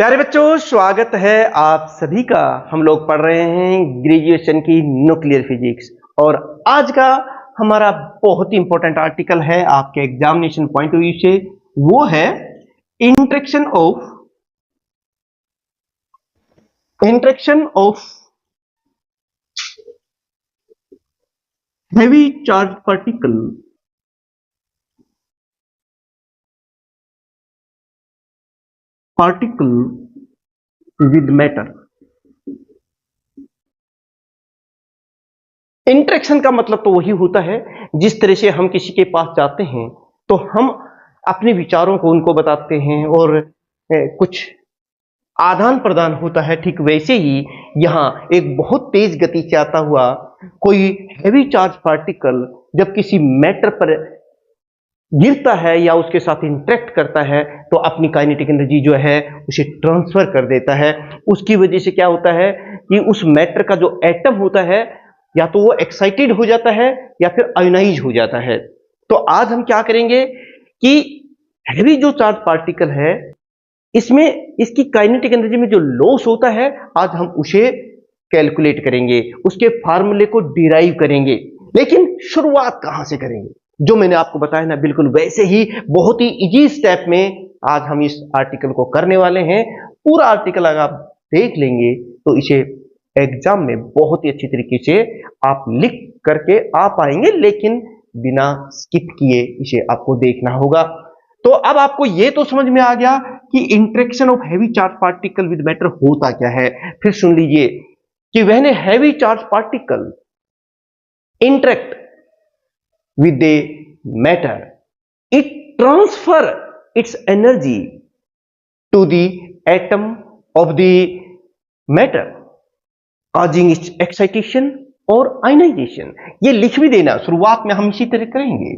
प्यारे बच्चों, स्वागत है आप सभी का। हम लोग पढ़ रहे हैं ग्रेजुएशन की न्यूक्लियर फिजिक्स और आज का हमारा बहुत ही इंपॉर्टेंट आर्टिकल है आपके एग्जामिनेशन पॉइंट ऑफ व्यू से। वो है interaction of heavy charge particle with matter. Interaction का मतलब तो वही होता है जिस तरह से हम किसी के पास जाते हैं तो हम अपने विचारों को उनको बताते हैं और कुछ आदान प्रदान होता है। ठीक वैसे ही यहाँ एक बहुत तेज गति से आता हुआ कोई हैवी चार्ज पार्टिकल जब किसी मैटर पर गिरता है या उसके साथ इंटरेक्ट करता है तो अपनी काइनेटिक एनर्जी जो है उसे ट्रांसफर कर देता है। उसकी वजह से क्या होता है कि उस मैटर का जो एटम होता है या तो वो एक्साइटेड हो जाता है या फिर आयोनाइज हो जाता है। तो आज हम क्या करेंगे कि हैवी जो चार्ज पार्टिकल है इसमें इसकी काइनेटिक एनर्जी में जो लॉस होता है आज हम उसे कैलकुलेट करेंगे, उसके फार्मूले को डिराइव करेंगे। लेकिन शुरुआत कहां से करेंगे? जो मैंने आपको बताया ना, बिल्कुल वैसे ही बहुत ही इजी स्टेप में आज हम इस आर्टिकल को करने वाले हैं। पूरा आर्टिकल अगर आप देख लेंगे तो इसे एग्जाम में बहुत ही अच्छी तरीके से आप लिख करके आ पाएंगे, लेकिन बिना स्किप किए इसे आपको देखना होगा। तो अब आपको यह तो समझ में आ गया कि interaction of heavy charge particle with matter होता क्या है। फिर सुन लीजिए कि when a heavy charge particle interact with a matter, it transfer its energy to the atom of the matter, causing its excitation or ionization। ये लिख भी देना, शुरुआत में हम इसी तरह करेंगे।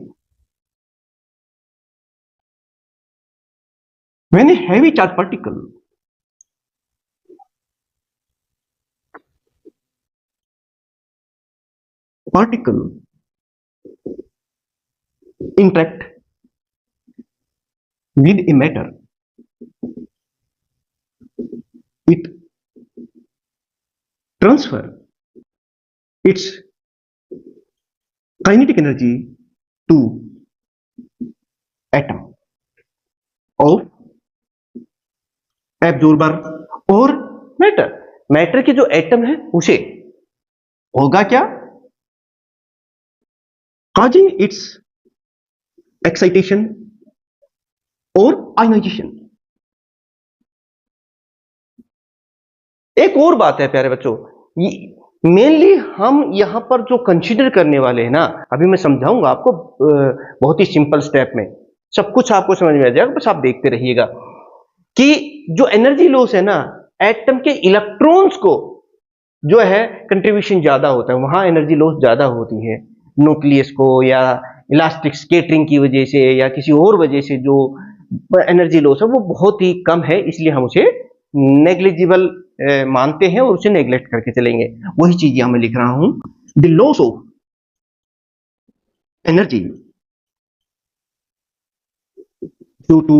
When a heavy charge particle interact with a matter, it transfer its kinetic energy to atom of absorber और मैटर के जो एटम है उसे होगा क्या? causing its excitation और आयोनाइजेशन। एक और बात है प्यारे बच्चों, मेनली हम यहां पर जो कंसीडर करने वाले हैं ना, अभी मैं समझाऊंगा आपको बहुत ही सिंपल स्टेप में, सब कुछ आपको समझ में आ जाएगा, बस आप देखते रहिएगा कि जो एनर्जी लॉस है ना, एटम के इलेक्ट्रॉन्स को जो है कंट्रीब्यूशन ज्यादा होता है, वहां एनर्जी लॉस ज्यादा होती है। न्यूक्लियस को या इलास्टिक स्केटरिंग की वजह से या किसी और वजह से जो एनर्जी लॉस है वो बहुत ही कम है, इसलिए हम उसे नेग्लिजिबल मानते हैं और उसे नेग्लेक्ट करके चलेंगे। वही चीज यहां मैं लिख रहा हूं, the loss of energy due to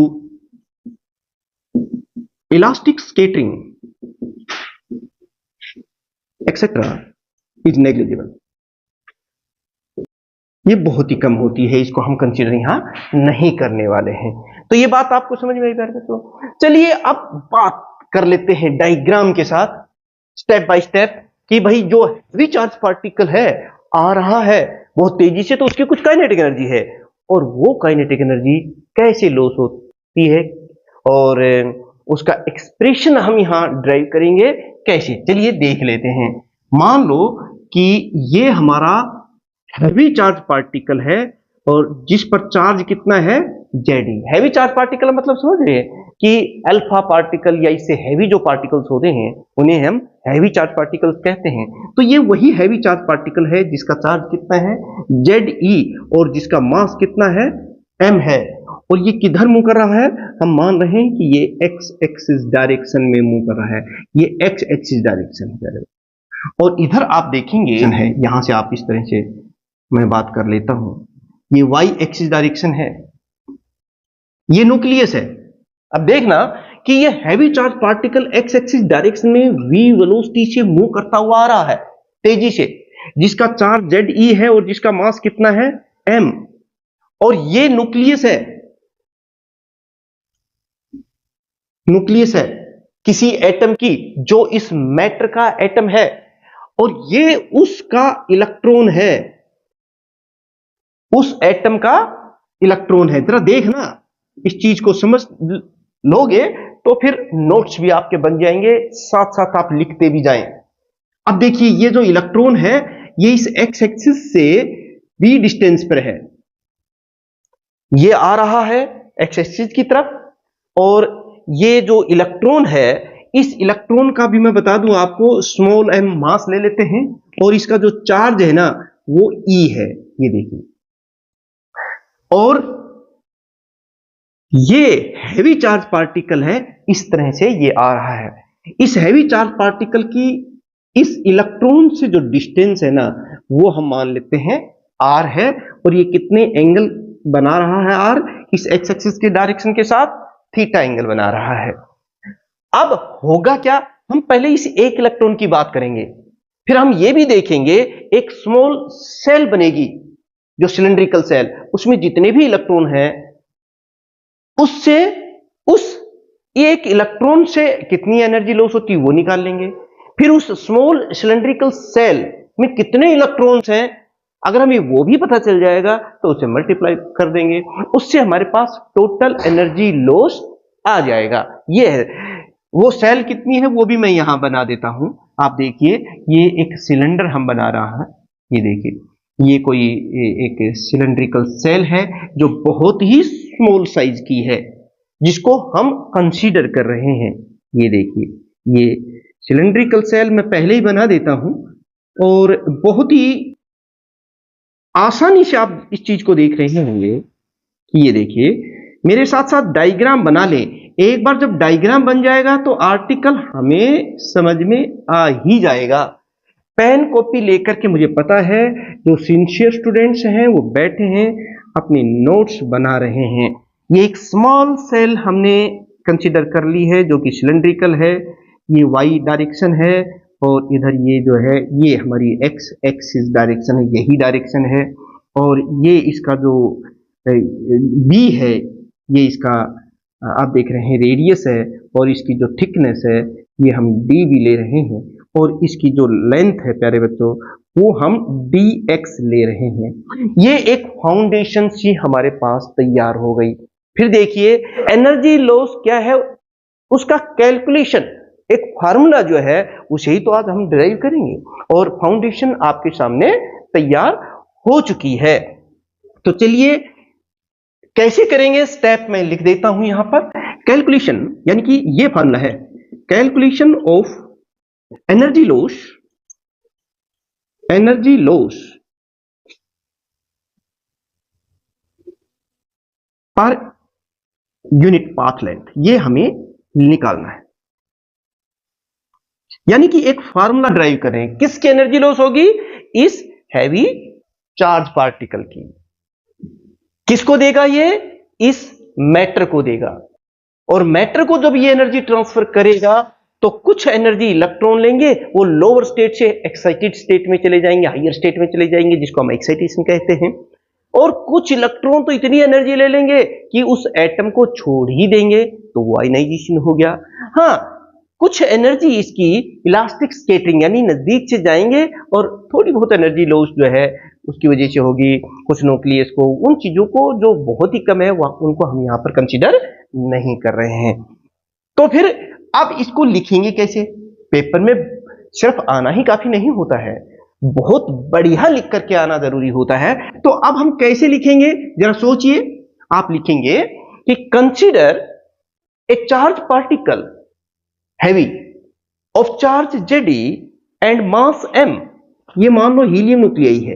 elastic scattering etcetera is negligible. ये बहुत ही कम होती है, इसको हम कंसीडर यहां नहीं करने वाले हैं। तो ये बात आपको समझ में आई प्यारे बच्चों। चलिए अब बात कर लेते हैं डायग्राम के साथ, स्टेप बाय स्टेप, कि भाई जो हैवी चार्ज पार्टिकल है आ रहा है बहुत तेजी से, तो उसकी कुछ काइनेटिक एनर्जी है और वो काइनेटिक एनर्जी कैसे लॉस होती है और उसका एक्सप्रेशन हम यहां ड्राइव करेंगे कैसे। चलिए देख लेते हैं। मान लो कि ये हमारा हैवी चार्ज पार्टिकल है और जिस पर चार्ज कितना है, Ze। हैवी चार्ज पार्टिकल मतलब समझ रहे हैं कि अल्फा पार्टिकल या इससे हैवी जो पार्टिकल्स होते हैं उन्हें हम हैवी चार्ज पार्टिकल्स कहते हैं। तो ये वही हैवी चार्ज पार्टिकल है जिसका चार्ज कितना है, Ze, और जिसका मास कितना है, m है। और ये किधर मूव कर रहा है? हम मान रहे हैं कि ये x एक्सिस डायरेक्शन में मूव कर रहा है, ये x एक्सिस डायरेक्शन है। और इधर आप देखेंगे है, यहां से आप इस तरह से मैं बात कर लेता हूं, ये y एक्सिस डायरेक्शन है, ये न्यूक्लियस है। अब देखना कि ये heavy charge particle x axis direction में v वेलोसिटी से मूव करता हुआ आ रहा है तेजी से, जिसका चार्ज Ze है और जिसका मास कितना है m, और ये न्यूक्लियस है, न्यूक्लियस है किसी एटम की जो इस मैटर का एटम है, और ये उसका इलेक्ट्रॉन है, उस एटम का इलेक्ट्रॉन है। जरा देखना, इस चीज को समझ लोगे तो फिर नोट्स भी आपके बन जाएंगे, साथ साथ आप लिखते भी जाएं। अब देखिए ये जो इलेक्ट्रॉन है ये इस एक्स एक्सिस से v डिस्टेंस पर है, ये आ रहा है एक्स एक्सिस की तरफ, और ये जो इलेक्ट्रॉन है इस इलेक्ट्रॉन का भी मैं बता दूं आपको, स्मॉल m मास ले लेते हैं, और इसका जो चार्ज है ना वो E है, ये देखिए। और ये हैवी चार्ज पार्टिकल है, इस तरह से ये आ रहा है। इस हैवी चार्ज पार्टिकल की इस इलेक्ट्रॉन से जो डिस्टेंस है ना वो हम मान लेते हैं r है, और ये कितने एंगल बना रहा है r, इस एक्स एक्सिस के डायरेक्शन के साथ थीटा एंगल बना रहा है। अब होगा क्या, हम पहले इस एक इलेक्ट्रॉन की बात करेंगे, फिर हम ये भी देखेंगे एक स्मॉल सेल बनेगी जो सिलेंड्रिकल सेल, उसमें जितने भी इलेक्ट्रॉन हैं उससे उस एक इलेक्ट्रॉन से कितनी एनर्जी लॉस होती है वो निकाल लेंगे। फिर उस स्मॉल सिलेंड्रिकल सेल में कितने इलेक्ट्रॉन्स हैं, अगर हमें वो भी पता चल जाएगा तो उसे मल्टीप्लाई कर देंगे, उससे हमारे पास टोटल एनर्जी लॉस आ जाएगा। ये है वो सेल कितनी है वो भी मैं यहां बना देता हूं। आप देखिए ये एक सिलेंडर हम बना रहा है, ये देखिए ये कोई एक सिलेंड्रिकल सेल है जो बहुत ही स्मॉल साइज की है, जिसको हम कंसीडर कर रहे हैं। ये देखिए ये सिलेंड्रिकल सेल मैं पहले ही बना देता हूं, और बहुत ही आसानी से आप इस चीज को देख रहे होंगे कि ये देखिए मेरे साथ साथ डायग्राम बना लें। एक बार जब डायग्राम बन जाएगा तो आर्टिकल हमें समझ में आ ही जाएगा। पेन कॉपी लेकर के, मुझे पता है जो सिंसियर स्टूडेंट्स हैं वो बैठे हैं अपने नोट्स बना रहे हैं। ये एक स्मॉल सेल हमने कंसीडर कर ली है जो कि सिलेंड्रिकल है, ये वाई डायरेक्शन है, और इधर ये जो है ये हमारी एक्स एक्सिस डायरेक्शन है, यही डायरेक्शन है, और ये इसका जो बी है ये इसका आप देख रहे हैं रेडियस है, और इसकी जो थिकनेस है ये हम डी भी ले रहे हैं, और इसकी जो लेंथ है प्यारे बच्चों वो हम dx ले रहे हैं। ये एक फाउंडेशन सी हमारे पास तैयार हो गई। फिर देखिए एनर्जी लॉस क्या है उसका कैलकुलेशन, एक फार्मूला जो है उसे ही तो आज हम डिराइव करेंगे, और फाउंडेशन आपके सामने तैयार हो चुकी है। तो चलिए कैसे करेंगे, स्टेप मैं लिख देता हूं यहां पर। कैलकुलेशन यानी कि ये फार्मूला है, calculation of energy loss per unit path length, ये हमें निकालना है। यानी कि एक फार्मूला ड्राइव करें, किसकी एनर्जी लॉस होगी, इस हैवी चार्ज पार्टिकल की। किसको देगा ये, इस मैटर को देगा, और मैटर को जब ये एनर्जी ट्रांसफर करेगा तो कुछ एनर्जी इलेक्ट्रॉन लेंगे, वो लोअर स्टेट से एक्साइटेड स्टेट में चले जाएंगे, हायर स्टेट में चले जाएंगे जिसको हम एक्साइटेशन कहते हैं, और कुछ इलेक्ट्रॉन तो इतनी एनर्जी ले लेंगे कि उस एटम को छोड़ ही देंगे, तो वो आयनाइजेशन हो गया। हाँ, कुछ एनर्जी इसकी इलास्टिक स्कैटरिंग यानी नजदीक से जाएंगे, और थोड़ी बहुत एनर्जी लॉस जो है उसकी वजह से होगी, कुछ न्यूक्लियस को, उन चीजों को जो बहुत ही कम है उनको हम यहां पर कंसीडर नहीं कर रहे हैं। तो फिर अब इसको लिखेंगे कैसे, पेपर में सिर्फ आना ही काफी नहीं होता है, बहुत बढ़िया लिख करके आना जरूरी होता है। तो अब हम कैसे लिखेंगे जरा सोचिए। आप लिखेंगे कि consider a charge particle heavy of charge Ze and mass m, ये मान लो हीलियम न्यूक्लियाई है,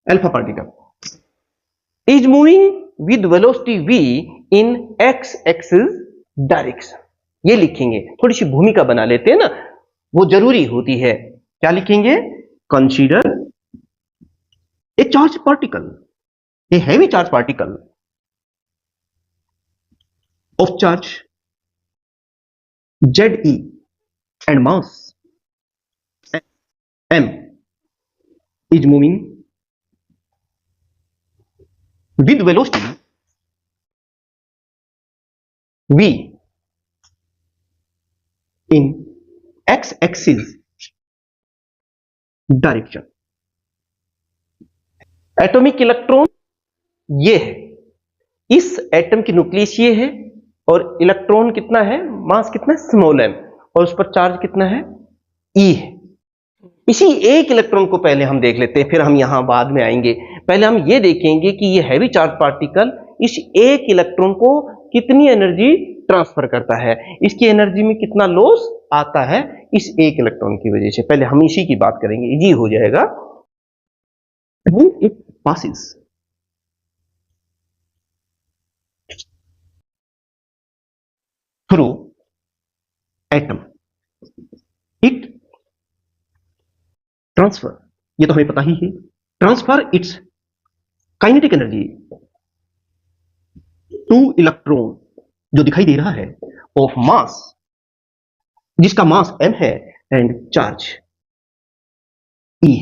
alpha particle is moving with velocity v in x axis direction. ये लिखेंगे, थोड़ी सी भूमिका बना लेते हैं ना, वो जरूरी होती है। क्या लिखेंगे, consider a charge particle, a heavy charge particle of charge ZE and mass M is moving with velocity V in x-axis direction. Atomic electron ये है, इस एटम की न्यूक्लियस ये है, और इलेक्ट्रॉन कितना है, मास कितना है, स्मॉल m, और उस पर चार्ज कितना है, E है। इसी एक इलेक्ट्रॉन को पहले हम देख लेते हैं, फिर हम यहां बाद में आएंगे। पहले हम ये देखेंगे कि ये हैवी चार्ज पार्टिकल इस एक इलेक्ट्रॉन को कितनी एनर्जी ट्रांसफर करता है, इसकी एनर्जी में कितना लॉस आता है इस एक इलेक्ट्रॉन की वजह से। पहले हम इसी की बात करेंगे, इजी हो जाएगा। When it passes through atom, it transfer, ये तो हमें पता ही है, transfer its kinetic energy to electron, जो दिखाई दे रहा है, of mass, जिसका मास m है, एंड चार्ज E।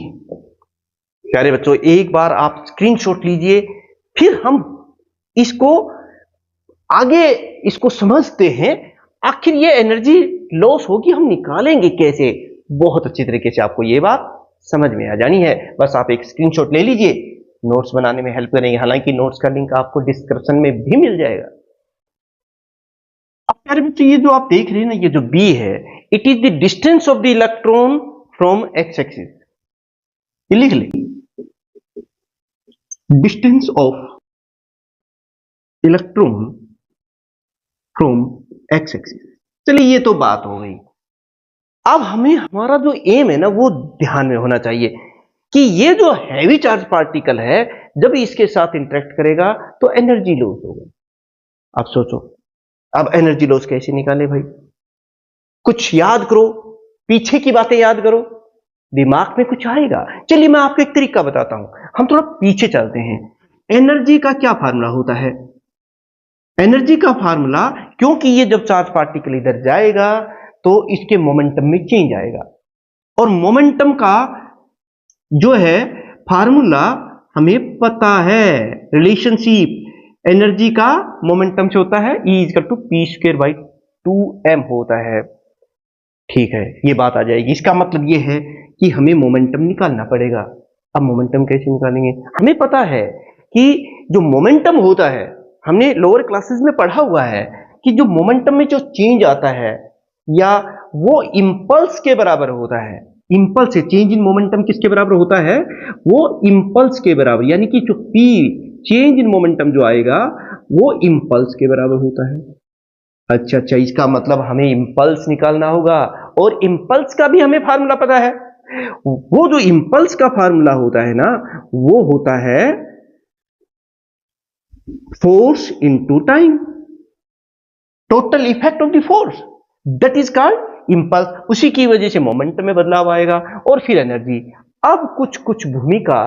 प्यारे बच्चों, एक बार आप स्क्रीनशॉट लीजिए, फिर हम इसको आगे इसको समझते हैं। आखिर ये एनर्जी लॉस होगी, हम निकालेंगे कैसे, बहुत अच्छी तरीके से आपको ये बात समझ में आ जानी है। बस आप एक स्क्रीनशॉट ले लीजिए, नोट्स बनाने में हेल्प करेंगे, हालांकि नोट्स का लिंक आपको डिस्क्रिप्शन में भी मिल जाएगा। अब प्यारे बच्चों, ये जो आप देख रहे हैं ना, ये जो B है, it is the distance of the electron from x axis. ये लिख ले, distance of electron from x axis. चलिए, ये तो बात हो गई। अब हमें हमारा जो एम है ना, वो ध्यान में होना चाहिए कि ये जो हैवी चार्ज पार्टिकल है, जब इसके साथ इंटरेक्ट करेगा तो एनर्जी लॉस होगा। अब सोचो, अब एनर्जी लॉस कैसे निकाले भाई, कुछ याद करो, पीछे की बातें याद करो, दिमाग में कुछ आएगा। चलिए मैं आपको एक तरीका बताता हूं, हम थोड़ा पीछे चलते हैं। एनर्जी का क्या फार्मूला होता है, एनर्जी का फार्मूला, क्योंकि ये जब चार्ज पार्टिकल इधर जाएगा तो इसके मोमेंटम में चेंज आएगा, और मोमेंटम का जो है फार्मूला हमें पता है, रिलेशनशिप एनर्जी का मोमेंटम से होता है E इक्वल टू p²/2m होता है। ठीक है, ये बात आ जाएगी। इसका मतलब ये है कि हमें मोमेंटम निकालना पड़ेगा। अब मोमेंटम कैसे निकालेंगे, हमें पता है कि जो मोमेंटम होता है, हमने लोअर क्लासेस में पढ़ा हुआ है कि जो मोमेंटम में जो चेंज आता है, या वो इंपल्स के बराबर होता है। इंपल्स से चेंज इन मोमेंटम किसके बराबर होता है, वो इंपल्स के बराबर, यानी कि जो P चेंज इन मोमेंटम जो आएगा वो इंपल्स के बराबर होता है। अच्छा, इसका मतलब हमें इंपल्स निकालना होगा, और इंपल्स का भी हमें फार्मूला पता है। वो जो इंपल्स का फार्मूला होता है ना, वो होता है force into time, total effect of the force, that is called impulse. उसी की वजह से मोमेंटम में बदलाव आएगा, और फिर एनर्जी। अब कुछ कुछ भूमिका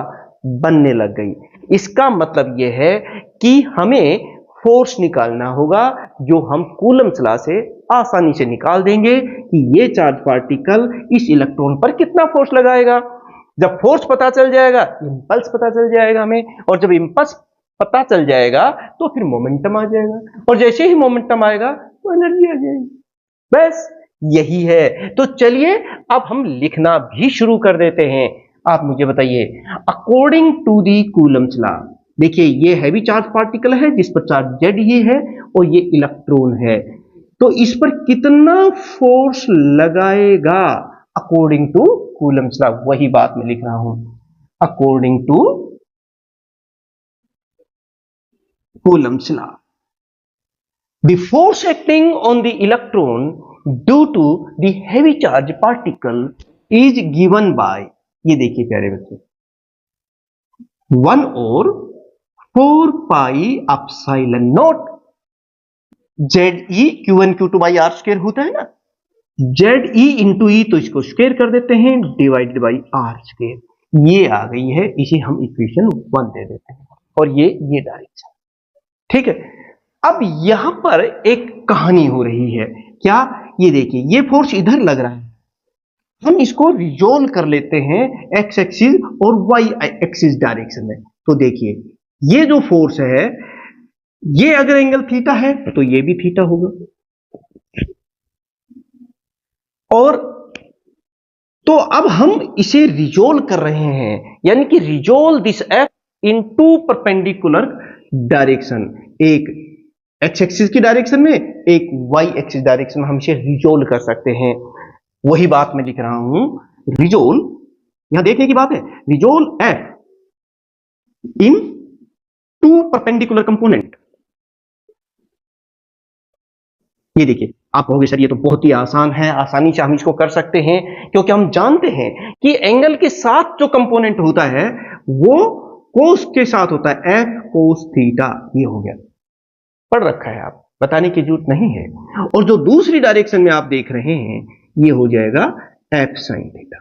बनने लग गई। इसका मतलब यह है कि हमें फोर्स निकालना होगा, जो हम कूलम्ब्स लॉ से आसानी से निकाल देंगे कि ये चार्ज पार्टिकल इस इलेक्ट्रॉन पर कितना फोर्स लगाएगा। जब फोर्स पता चल जाएगा, इंपल्स पता चल जाएगा हमें, और जब इंपल्स पता चल जाएगा तो फिर मोमेंटम आ जाएगा, और जैसे ही मोमेंटम आएगा तो एनर्जी आ जाएगी। बस यही है। तो चलिए अब हम लिखना भी शुरू कर देते हैं। आप मुझे बताइए, according to the Coulomb's law, देखिए ये हैवी चार्ज पार्टिकल है जिस पर चार्ज Z ये है, और ये इलेक्ट्रॉन है, तो इस पर कितना फोर्स लगाएगा अकॉर्डिंग टू कूलम्ब्स लॉ, वही बात मैं लिख रहा हूं, according to Coulomb's law. The force acting on the electron due to the heavy charge particle is given by, ये देखिए प्यारे बच्चे, 1 और 4 pi epsilon not ZE Q1 Q2 by R square होता है ना, ZE इंटू E, तो इसको स्क्वायर कर देते हैं, डिवाइडेड बाई R स्क्वायर। ये आ गई है, इसे हम इक्वेशन 1 दे देते हैं, और ये डायरेक्शन। ठीक है, अब यहां पर एक कहानी हो रही है, क्या ये देखिए ये फोर्स इधर लग रहा है, हम इसको रिजोल्व कर लेते हैं एक्स एक्सिस और वाई एक्सिस डायरेक्शन में। तो देखिए ये जो फोर्स है, ये अगर एंगल थीटा है तो ये भी थीटा होगा, और तो अब हम इसे रिजोल्व कर रहे हैं, यानी कि resolve this F into perpendicular direction, एक एक्स एक्सिस की डायरेक्शन में, एक वाई एक्सिस डायरेक्शन में हम इसे रिजोल्व कर सकते हैं। वही बात मैं लिख रहा हूं, रिजोल्व, यहां देखने की बात है, resolve F into perpendicular component. ये देखिए आप कहोगे सर ये तो बहुत ही आसान है, आसानी से हम इसको कर सकते हैं, क्योंकि हम जानते हैं कि एंगल के साथ जो कंपोनेंट होता है वो कोस के साथ होता है, एफ कोस थीटा। ये हो गया, पढ़ रखा है, आप बताने की जरूरत नहीं है। और जो दूसरी डायरेक्शन में आप देख रहे हैं ये हो जाएगा एफ साइन थीटा।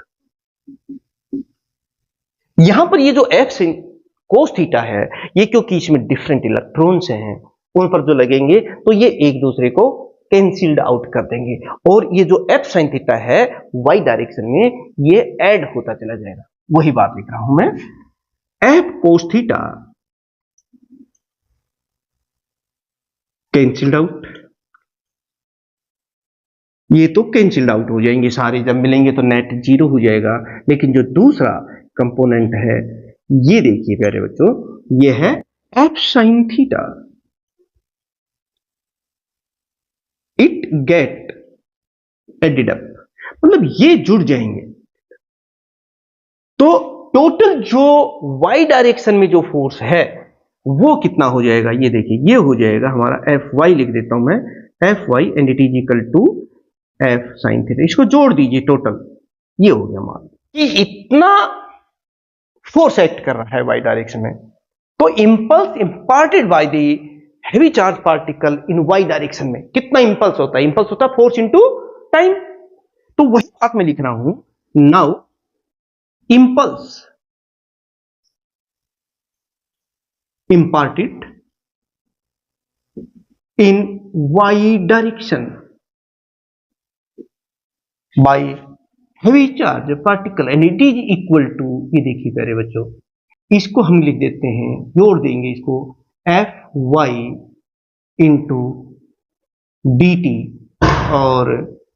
यहां पर ये जो एफ साइन कोस थीटा है, ये क्योंकि इसमें डिफरेंट इलेक्ट्रॉन्स हैं, उन पर जो लगेंगे तो ये एक दूसरे को कैंसिल्ड आउट कर देंगे, और ये जो एफ साइन थीटा है वाई डायरेक्शन में ये ऐड होता चला जाएगा। वही बात लिख रहा हूं मैं, F cos theta cancelled out, ये तो कैंसिल्ड आउट हो जाएंगे सारे, जब मिलेंगे तो नेट जीरो हो जाएगा। लेकिन जो दूसरा कंपोनेंट है, ये देखिए प्यारे बच्चों, ये है F sine theta, it get added up, मतलब ये जुड़ जाएंगे। तो टोटल जो वाई डायरेक्शन में जो फोर्स है वो कितना हो जाएगा, ये देखिए ये हो जाएगा हमारा एफ वाई, लिख देता हूं मैं F y, and it is equal to F sine theta. इसको जोड़ दीजिए, टोटल ये हो गया मान कि इतना फोर्स एक्ट कर रहा है वाई डायरेक्शन में। तो impulse imparted by the heavy charge particle in y direction में कितना इंपल्स होता है, इंपल्स होता है फोर्स इनटू टाइम। तो वही बात मैं लिख रहा हूं, now impulse imparted in y direction by heavy charge particle and it is equal to, ये देखिए प्यारे बच्चों, इसको हम लिख देते हैं, जोड़ देंगे इसको, F y into d t, और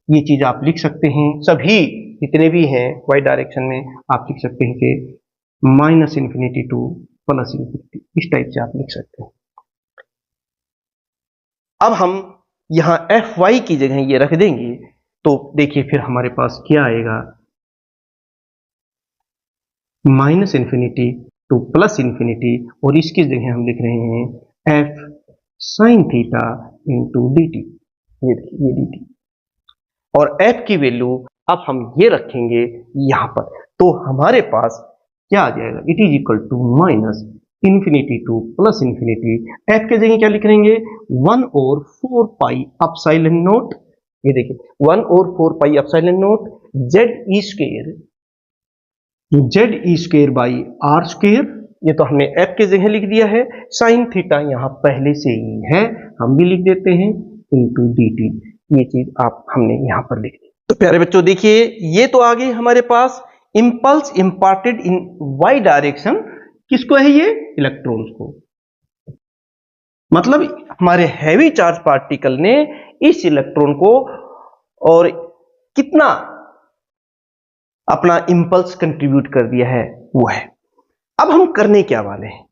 ये चीज आप लिख सकते हैं, सभी जितने भी हैं वाई डायरेक्शन में आप लिख सकते हैं कि minus infinity to plus infinity, इस टाइप से आप लिख सकते हैं। अब हम यहां एफ वाई की जगह ये रख देंगे, तो देखिए फिर हमारे पास क्या आएगा, minus infinity to plus infinity, और इसकी जगह हम लिख रहे हैं F sine theta into d T, ये देखिए ये डी टी, और एफ की वैल्यू अब हम ये रखेंगे यहां पर, तो हमारे पास क्या आ जाएगा, it is equal to minus infinity to plus infinity, F के जगह क्या लिख लेंगे, 1/4 पाई एप्सिलॉन नॉट, ये देखिए 1/4 pi epsilon not Z E square by r square, ये तो हमने एफ के जगह लिख दिया है, साइन थीटा यहां पहले से ही है, हम भी लिख देते हैं इंटू डी टी, ये चीज आप हमने यहां पर लिख दी। तो प्यारे बच्चों देखिए ये तो आ गई हमारे पास इंपल्स इंपार्टेड इन वाई डायरेक्शन, किसको है ये, इलेक्ट्रॉन्स को, मतलब हमारे हैवी चार्ज पार्टिकल ने इस इलेक्ट्रॉन को और कितना अपना इंपल्स कंट्रीब्यूट कर दिया है वो है। अब हम करने क्या वाले हैं,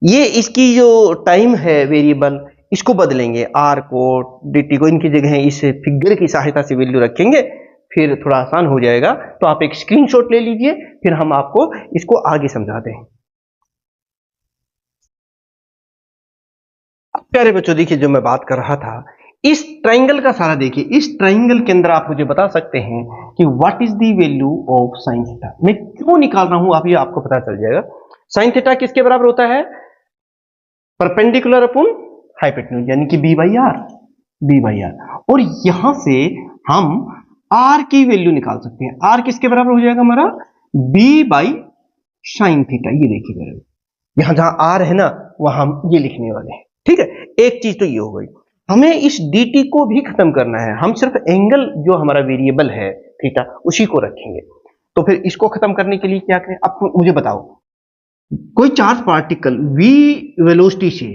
ये इसकी जो टाइम है वेरिएबल इसको बदलेंगे, आर को dt को इनकी जगह इस फिगर की सहायता से वैल्यू रखेंगे, फिर थोड़ा आसान हो जाएगा। तो आप एक स्क्रीनशॉट ले लीजिए, फिर हम आपको इसको आगे समझाते हैं। प्यारे बच्चों देखिए जो मैं बात कर रहा था, इस ट्राइंगल का सारा देखिए, इस ट्राइंगल के अंदर आप मुझे बता सकते हैं कि what is the value of sine theta, मैं क्यों निकाल रहा हूं अभी आपको पता चल जाएगा। साइन थीटा किसके बराबर होता है, परपेंडिकुलर अपॉन हाइपोटेन्यूज, यानी कि बी बाई आर, और यहां से हम आर की वैल्यू निकाल सकते हैं, आर किसके बराबर हो जाएगा हमारा, बी बाई साइन थीटा। ये देखिए यहां जहां आर है ना वहां हम ये लिखने वाले हैं, ठीक है। एक चीज तो ये हो गई। हमें इस dt को भी खत्म करना है, हम सिर्फ एंगल जो हमारा वेरिएबल है थीटा उसी को रखेंगे। तो फिर इसको खत्म करने के लिए क्या करें, अब मुझे बताओ, कोई चार्ज पार्टिकल v वेलोसिटी से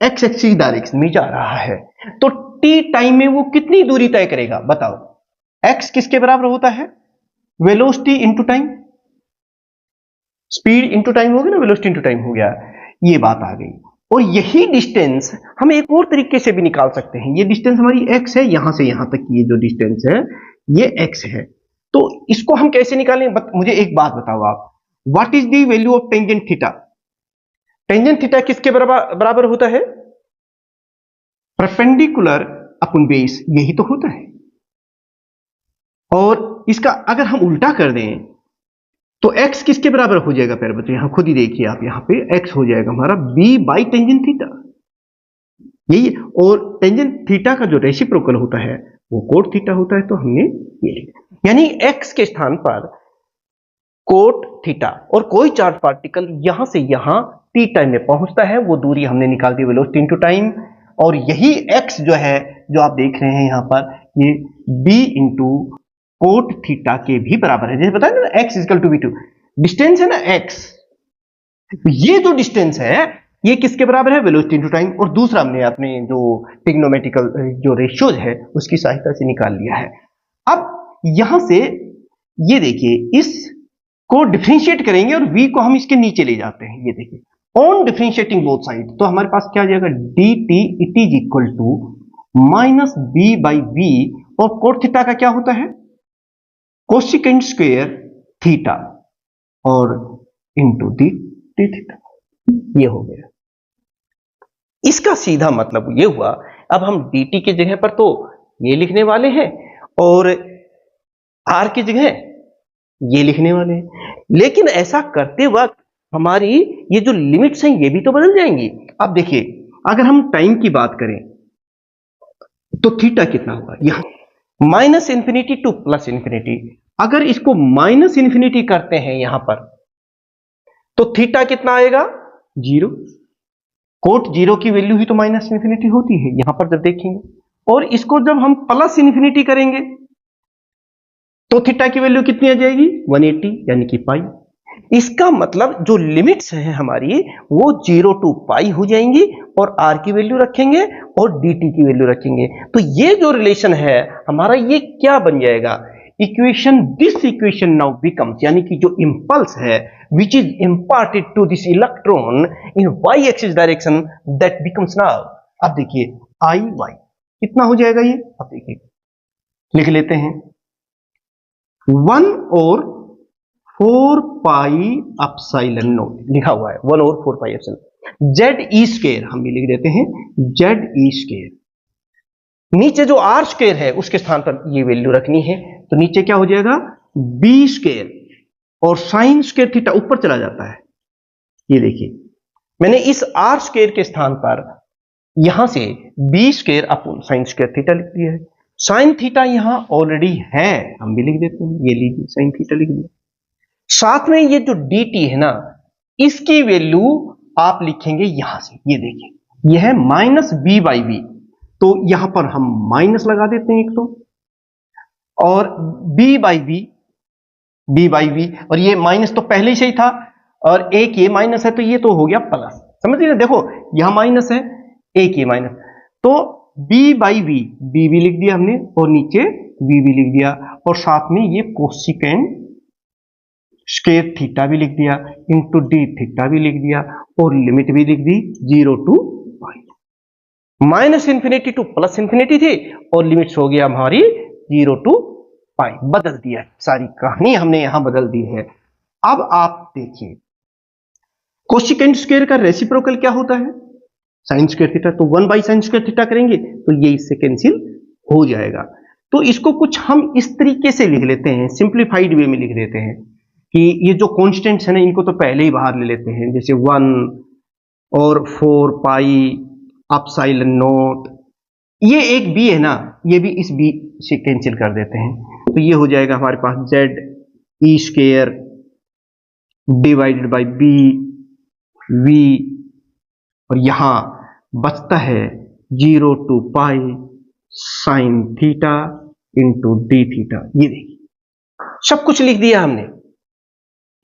x एक्सिस डायरेक्शन में जा रहा है, तो t टाइम में वो कितनी दूरी तय करेगा बताओ। x किसके बराबर होता है, velocity into time, speed into time हो गया ना, वेलोसिटी इंटू टाइम हो गया, ये बात आ गई। और यही डिस्टेंस हम एक और तरीके से भी निकाल सकते हैं, ये डिस्टेंस हमारी x है, यहां से यहां तक ये जो डिस्टेंस है ये x है, तो इसको हम कैसे निकालें, मुझे एक बात बताओ आप, what is the value of tangent theta. Tangent theta किसके बराबर होता है, परपेंडिकुलर अपन बेस, यही तो होता है। और इसका अगर हम उल्टा कर दें तो x किसके बराबर हो जाएगा प्यारे बच्चों, यहां खुद ही देखिए आप, यहां पे x हो जाएगा हमारा b बाई टेंजेंट थीटा, यही है। और टेंजेंट थीटा का जो रेसिप्रोकल होता है वो कोट थीटा होता है, तो हमने ये लिखा, यानी x के स्थान पर कोट थीटा, और कोई चार्ज पार्टिकल यहां से यहां t टाइम में पहुंचता है, वो दूरी हमने निकाल दी वेलोसिटी इनटू टाइम, और यही x जो है जो आप देख रहे हैं यहां पर, ये b इंटू कोट थीटा के भी बराबर है, जैसे बताया ना x equal to v2, distance है ना x, ये जो डिस्टेंस है ये किसके बराबर है, वेलोसिटी इनटू टाइम, और दूसरा हमने अपने जो ट्रिग्नोमेट्रिकल जो रेशियोज है उसकी सहायता से निकाल लिया है। अब यहां से ये देखिए, इस को डिफरेंशिएट करेंगे और v को हम इसके नीचे ले जाते हैं, ये देखिए ऑन डिफरेंशिएटिंग बोथ साइड, तो हमारे पास क्या आ जाएगा, dt it is equal to minus b by v, और कोट थीटा का क्या होता है, कोसिकेंट स्क्वायर थीटा और इंटू डी थीटा, ये हो गया। इसका सीधा मतलब ये हुआ, अब हम dt की जगह पर तो ये लिखने वाले हैं और r की जगह ये लिखने वाले हैं, लेकिन ऐसा करते वक्त हमारी ये जो लिमिट्स हैं ये भी तो बदल जाएंगी। अब देखिए, अगर हम टाइम की बात करें तो थीटा कितना होगा, यहां minus infinity to plus infinity, अगर इसको माइनस इंफिनिटी करते हैं यहां पर तो थीटा कितना आएगा, जीरो, कोट जीरो की वैल्यू ही तो माइनस इंफिनिटी होती है यहां पर जब देखेंगे, और इसको जब हम प्लस इंफिनिटी करेंगे तो थीटा की वैल्यू कितनी आ जाएगी, 180 यानी कि पाई। इसका मतलब जो लिमिट्स है हमारी वो 0 टू पाई हो जाएंगी, और r की वैल्यू रखेंगे और dt की वैल्यू रखेंगे, तो ये जो रिलेशन है हमारा ये क्या बन जाएगा, equation, this equation now becomes, यानी कि जो इंपल्स है which is imparted to this electron in y axis direction that becomes now, अब देखिए i y कितना हो जाएगा ये, अब देखिए लिख लेते हैं, 1 और 4 पाई एप्सिलॉन नॉट लिखा हुआ है, 1 और 4 pi epsilon, Z E square हम भी लिख देते हैं, जेड ई स्क्वायर, नीचे जो आर स्क्वायर है उसके स्थान पर ये वैल्यू रखनी है, तो नीचे क्या हो जाएगा, बी स्क्वायर, और साइन स्क्वायर थीटा ऊपर चला जाता है, ये देखिए मैंने इस आर स्क्वायर के स्थान पर यहां से B square upon sine square theta लिख दिया है, साइन थीटा यहां ऑलरेडी है, हम भी लिख देते हैं, ये लीजिए साइन थीटा लिख दिया, साथ में ये जो dt है ना इसकी वैल्यू आप लिखेंगे यहां से, ये देखिए यह है माइनस b बाई वी, तो यहां पर हम माइनस लगा देते हैं एक तो, और b बाई वी, और ये माइनस तो पहले से ही था, और एक ये माइनस है तो ये तो हो गया प्लस, समझ रहे, देखो यहां माइनस है, एक ये माइनस, तो b बाई वी, b भी लिख दिया हमने और नीचे v भी लिख दिया, और साथ में ये कोसिकेंट स्क्वायर थीटा भी लिख दिया, इंटू डी थीटा भी लिख दिया, और लिमिट भी लिख दी 0 to pi, minus infinity to plus infinity थी और लिमिट्स हो गया हमारी 0 टू पाई, बदल दिया, सारी कहानी हमने यहां बदल दी है। अब आप देखिए कोसिकेंट स्क्वायर का रेसिप्रोकल क्या होता है, साइन स्क्वायर थीटा, तो 1 बाई साइन स्क्वायर थीटा करेंगे तो ये इससे कैंसिल हो जाएगा, तो इसको कुछ हम इस तरीके से लिख लेते हैं, सिंप्लीफाइड वे में लिख देते हैं कि ये जो कॉन्स्टेंट्स है ना इनको तो पहले ही बाहर ले लेते हैं, जैसे 1 और 4 पाई एप्सिलॉन नॉट, ये एक b है ना, ये भी इस b से कैंसिल कर देते हैं, तो ये हो जाएगा हमारे पास Z E square divided by B V, और यहां बचता है 0 to pi sine theta into D theta. ये देखिए सब कुछ लिख दिया हमने,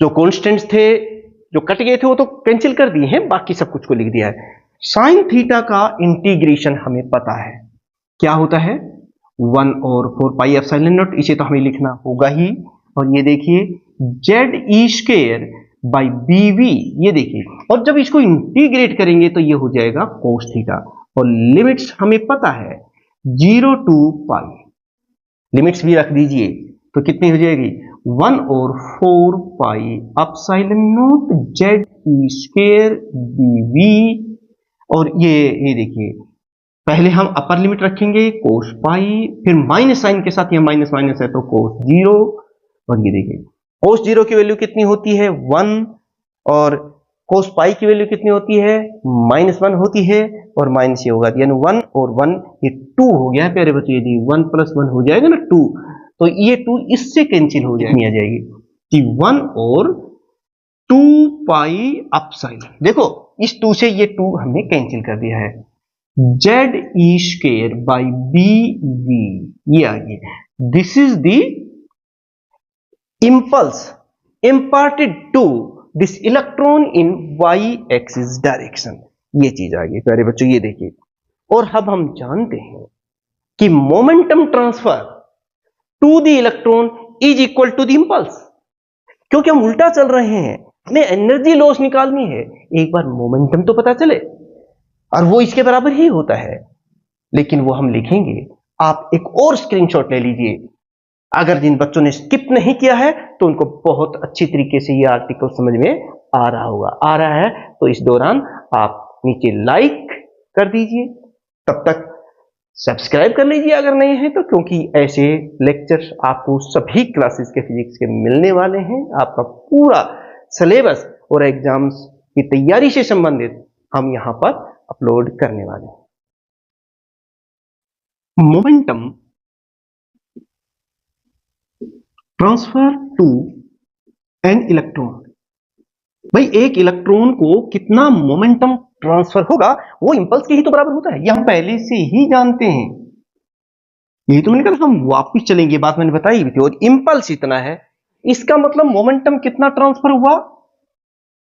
जो कॉन्स्टेंट्स थे जो कट गए थे वो तो कैंसिल कर दिए हैं, बाकी सब कुछ को लिख दिया है। साइन थीटा का इंटीग्रेशन हमें पता है क्या होता है, 1 और 4 पाई एप्सिलॉन नॉट, इसे तो हमें लिखना होगा ही। और ये देखिए Z E square by B V, ये देखिए, और जब इसको इंटीग्रेट करेंगे तो ये हो जाएगा कोस थीटा। और लिमिट्स हमें पता है 0 टू पाई, लिमिट्स भी रख दीजिए तो कितनी हो जाएगी 1 और 4 pi epsilon not Z E square B V. और ये देखिए पहले हम अपर लिमिट रखेंगे कोस पाई, फिर माइनस साइन के साथ, ये माइनस माइनस है तो कोस 0। और ये देखिए कोस 0 की वैल्यू कितनी होती है 1, और कोस पाई की वैल्यू कितनी होती है -1 होती है, और माइनस ये होगा यानी 1 और 1 ये 2 हो गया है प्यारे बच्चों। यदि 1 + 1 हो जाएगा ना 2, तो ये 2 इससे कैंसिल हो जाएगी, आ जाएगी कि 1 और 2 पाई एप्सिलॉन। देखो इस 2 से ये 2 हमने कैंसिल कर दिया है, Z E square by B V, ये आ गया। This is the impulse imparted to this electron in y axis direction, ये चीज आ गई प्यारे बच्चों। ये देखिए, और अब हम जानते हैं कि momentum transfer to the electron is equal to the impulse, क्योंकि हम उल्टा चल रहे हैं, हमें एनर्जी लॉस निकालनी है, एक बार मोमेंटम तो पता चले, और वो इसके बराबर ही होता है, लेकिन वो हम लिखेंगे। आप एक और स्क्रीनशॉट ले लीजिए, अगर जिन बच्चों ने स्किप नहीं किया है तो उनको बहुत अच्छी तरीके से ये आर्टिकल समझ में आ रहा होगा। आ रहा है तो इस दौरान आप नीचे लाइक कर दीजिए, तब तक सब्सक्राइब कर लीजिए अगर नहीं है तो, क्योंकि ऐसे लेक्चर्स आपको सभी क्लासेस के फिजिक्स के मिलने वाले हैं। आपका पूरा सिलेबस और एग्जाम्स की तैयारी से संबंधित हम यहां पर अपलोड करने वाले हैं। Momentum transfer to an electron, भाई एक इलेक्ट्रॉन को कितना मोमेंटम ट्रांसफर होगा वो इंपल्स के ही तो बराबर होता है, ये हम पहले से ही जानते हैं। यही तो मैंने कहा हम वापस चलेंगे, बात मैंने बताई भी थी। और इंपल्स इतना है, इसका मतलब मोमेंटम कितना ट्रांसफर हुआ,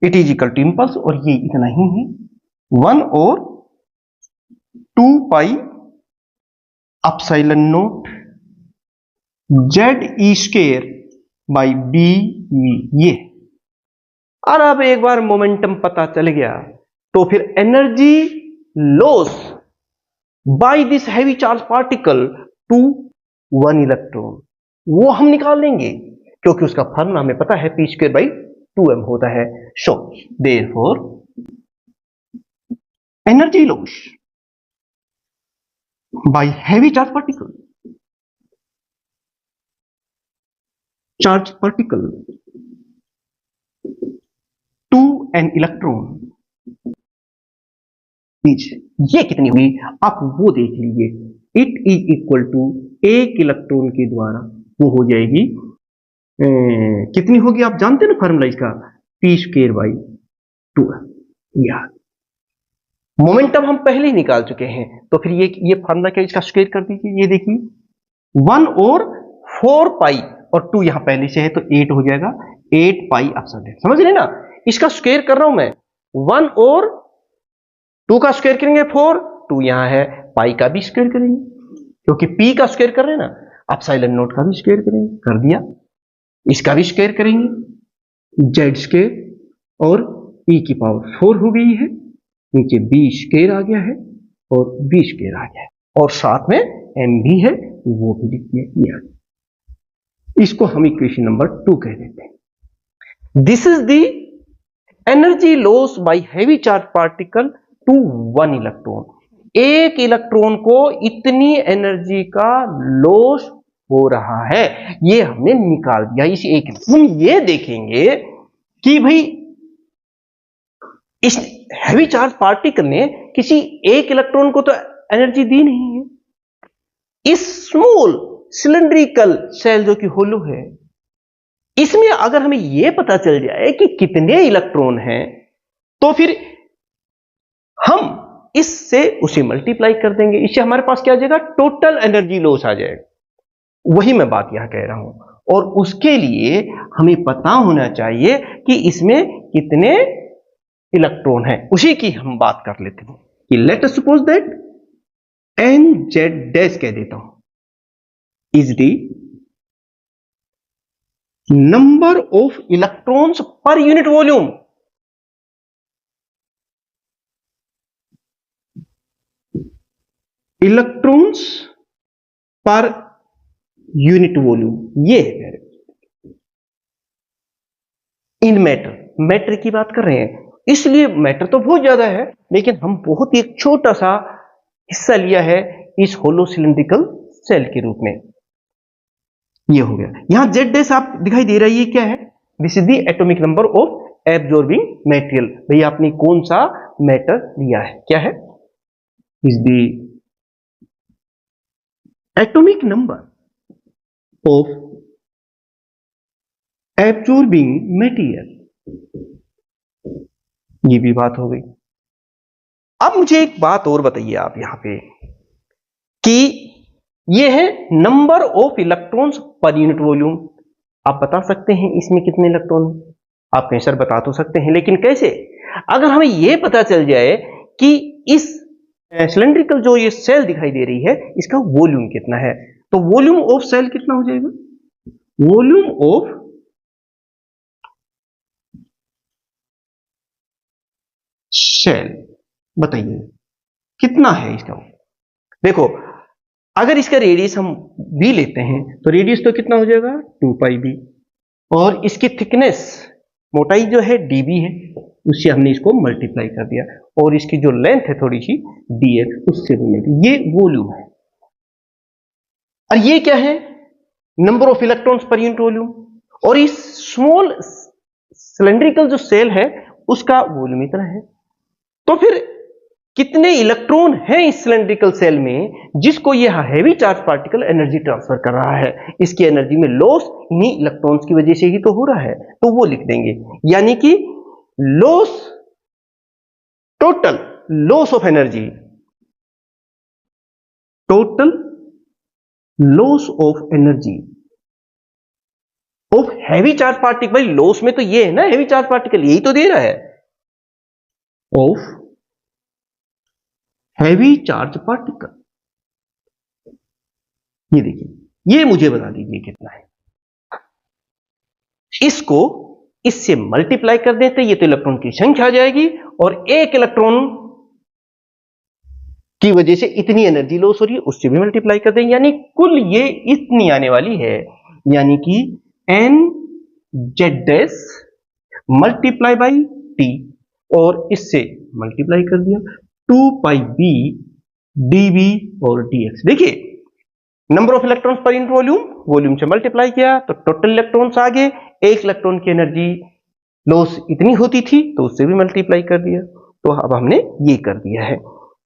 it is equal to impulse, और ये इतना ही है 1 और 2 pi epsilon not Z E square by B ये। और अब एक बार मोमेंटम पता चल गया तो फिर energy loss by this heavy charge particle to 1 electron वो हम निकाल लेंगे, क्योंकि उसका फॉर्मूला हमें पता है p² / 2m होता है। So therefore energy loss by heavy charge particle to an electron ये कितनी होगी आप वो देख लीजिए। इट इज इक्वल टू एक इलेक्ट्रॉन के द्वारा वो हो जाएगी कितनी होगी आप जानते हैं ना फॉर्मूला इसका, p² / 2m। यार मोमेंटम हम पहले ही निकाल चुके हैं, तो फिर ये फॉर्मूला क्या, इसका स्क्वायर कर दीजिए। ये देखिए 1 और 4 पाई और 2 यहां पहले से है तो 8 हो जाएगा, 8 पाई एप्सिलॉन। समझ रहे ना, इसका स्क्वायर कर रहा हूं मैं, 1 और 2 का स्क्वायर करेंगे 4, 2 यहां है, पाई का भी स्क्वायर करेंगे, क्योंकि p का स्क्वायर कर रहे हैं ना, एप्सिलॉन नॉट का भी स्क्वायर करेंगे, कर दिया। इसका भी स्क्वायर करेंगे z² और e⁴ हो गई है, नीचे b² आ गया है और b² आ गया है, और साथ में m भी है वो भी लिख दिया। इसको हम इक्वेशन नंबर 2 कह देते हैं। This is the energy loss by heavy charge particle to 1 electron. एक इलेक्ट्रॉन को इतनी एनर्जी का लॉस हो रहा है, ये हमने निकाल दिया इस एक। हम ये देखेंगे कि भाई इस हैवी चार्ज पार्टिकल ने किसी एक इलेक्ट्रॉन को तो एनर्जी दी नहीं है, इस स्मॉल सिलिंड्रिकल सेल जो कि होलो है, इसमें अगर हमें यह पता चल जाए कि कितने इलेक्ट्रॉन हैं, तो फिर हम इससे उसे मल्टीप्लाई कर देंगे, इससे हमारे पास क्या आ जाएगा, टोटल एनर्जी लॉस आ जाएगा। वही मैं बात यहां कह रहा हूं, और उसके लिए हमें पता होना चाहिए कि इसमें कितने इलेक्ट्रॉन हैं। उसी की हम बात कर लेते हैं कि let us suppose that N Z dash कह देता हूं is the number of electrons per unit volume. Electrons per unit volume ये है इन मैटर। मैटर की बात कर रहे हैं, इसलिए मैटर तो बहुत ज्यादा है, लेकिन हम बहुत ही एक छोटा सा हिस्सा लिया है इस होलो सिलिंड्रिकल सेल के रूप में। ये हो गया। यहां जेड डैश आप दिखाई दे रही है, क्या है, this is the atomic number of absorbing material. भैया आपने कौन सा मैटर लिया है, क्या है, is the atomic number of absorbing material. ये भी बात हो गई। अब मुझे एक बात और बताइए आप यहां पे कि ये है number of electrons per unit volume. आप बता सकते हैं इसमें कितने इलेक्ट्रॉन, आप कहीं सर बता तो सकते हैं, लेकिन कैसे, अगर हमें यह पता चल जाए कि इस सिलेंड्रिकल जो ये सेल दिखाई दे रही है इसका वॉल्यूम कितना है, तो वॉल्यूम ऑफ सेल कितना हो जाएगा, वॉल्यूम ऑफ सेल बताइए कितना है इसका। देखो अगर इसका रेडियस हम b लेते हैं तो रेडियस तो कितना हो जाएगा 2πb, और इसकी थिकनेस मोटाई जो है db है, उससे हमने इसको मल्टीप्लाई कर दिया, और इसकी जो लेंथ है थोड़ी सी dx उससे भी मल्टीप्लाई, ये वॉल्यूम है। और ये क्या है, number of electrons per unit volume, और इस स्मॉल सिलेंड्रिकल जो सेल है उसका वॉल्यूम इतना है। तो फिर कितने इलेक्ट्रॉन हैं इस सिलेंड्रिकल सेल में जिसको यह heavy charge particle energy transfer कर रहा है, इसकी एनर्जी में लॉस इन्हीं इलेक्ट्रॉन्स की वजह से ही तो हो रहा है, तो वो लिख देंगे, यानी कि loss, total loss of energy, total loss of energy of heavy charge particle. भाई लॉस में तो ये है ना, हैवी चार्ज पार्टिकल यही तो दे रहा है, ऑफ हैवी चार्ज पार्टिकल। ये देखिए, ये मुझे बता दीजिए कितना है, इसको इससे मल्टीप्लाई कर देते, ये तो इलेक्ट्रॉन की संख्या आ जाएगी, और एक इलेक्ट्रॉन की वजह से इतनी एनर्जी लॉस हो रही है उससे भी मल्टीप्लाई कर देंगे, यानी कुल ये इतनी आने वाली है, यानी कि N Z dash multiply by T, और इससे मल्टीप्लाई कर दिया 2πb dv और dx। देखिए number of electrons per unit volume, volume से मल्टीप्लाई किया तो टोटल इलेक्ट्रॉन्स आ गए, एक इलेक्ट्रॉन की एनर्जी लॉस इतनी होती थी तो उससे भी मल्टीप्लाई कर दिया, तो अब हमने ये कर दिया है।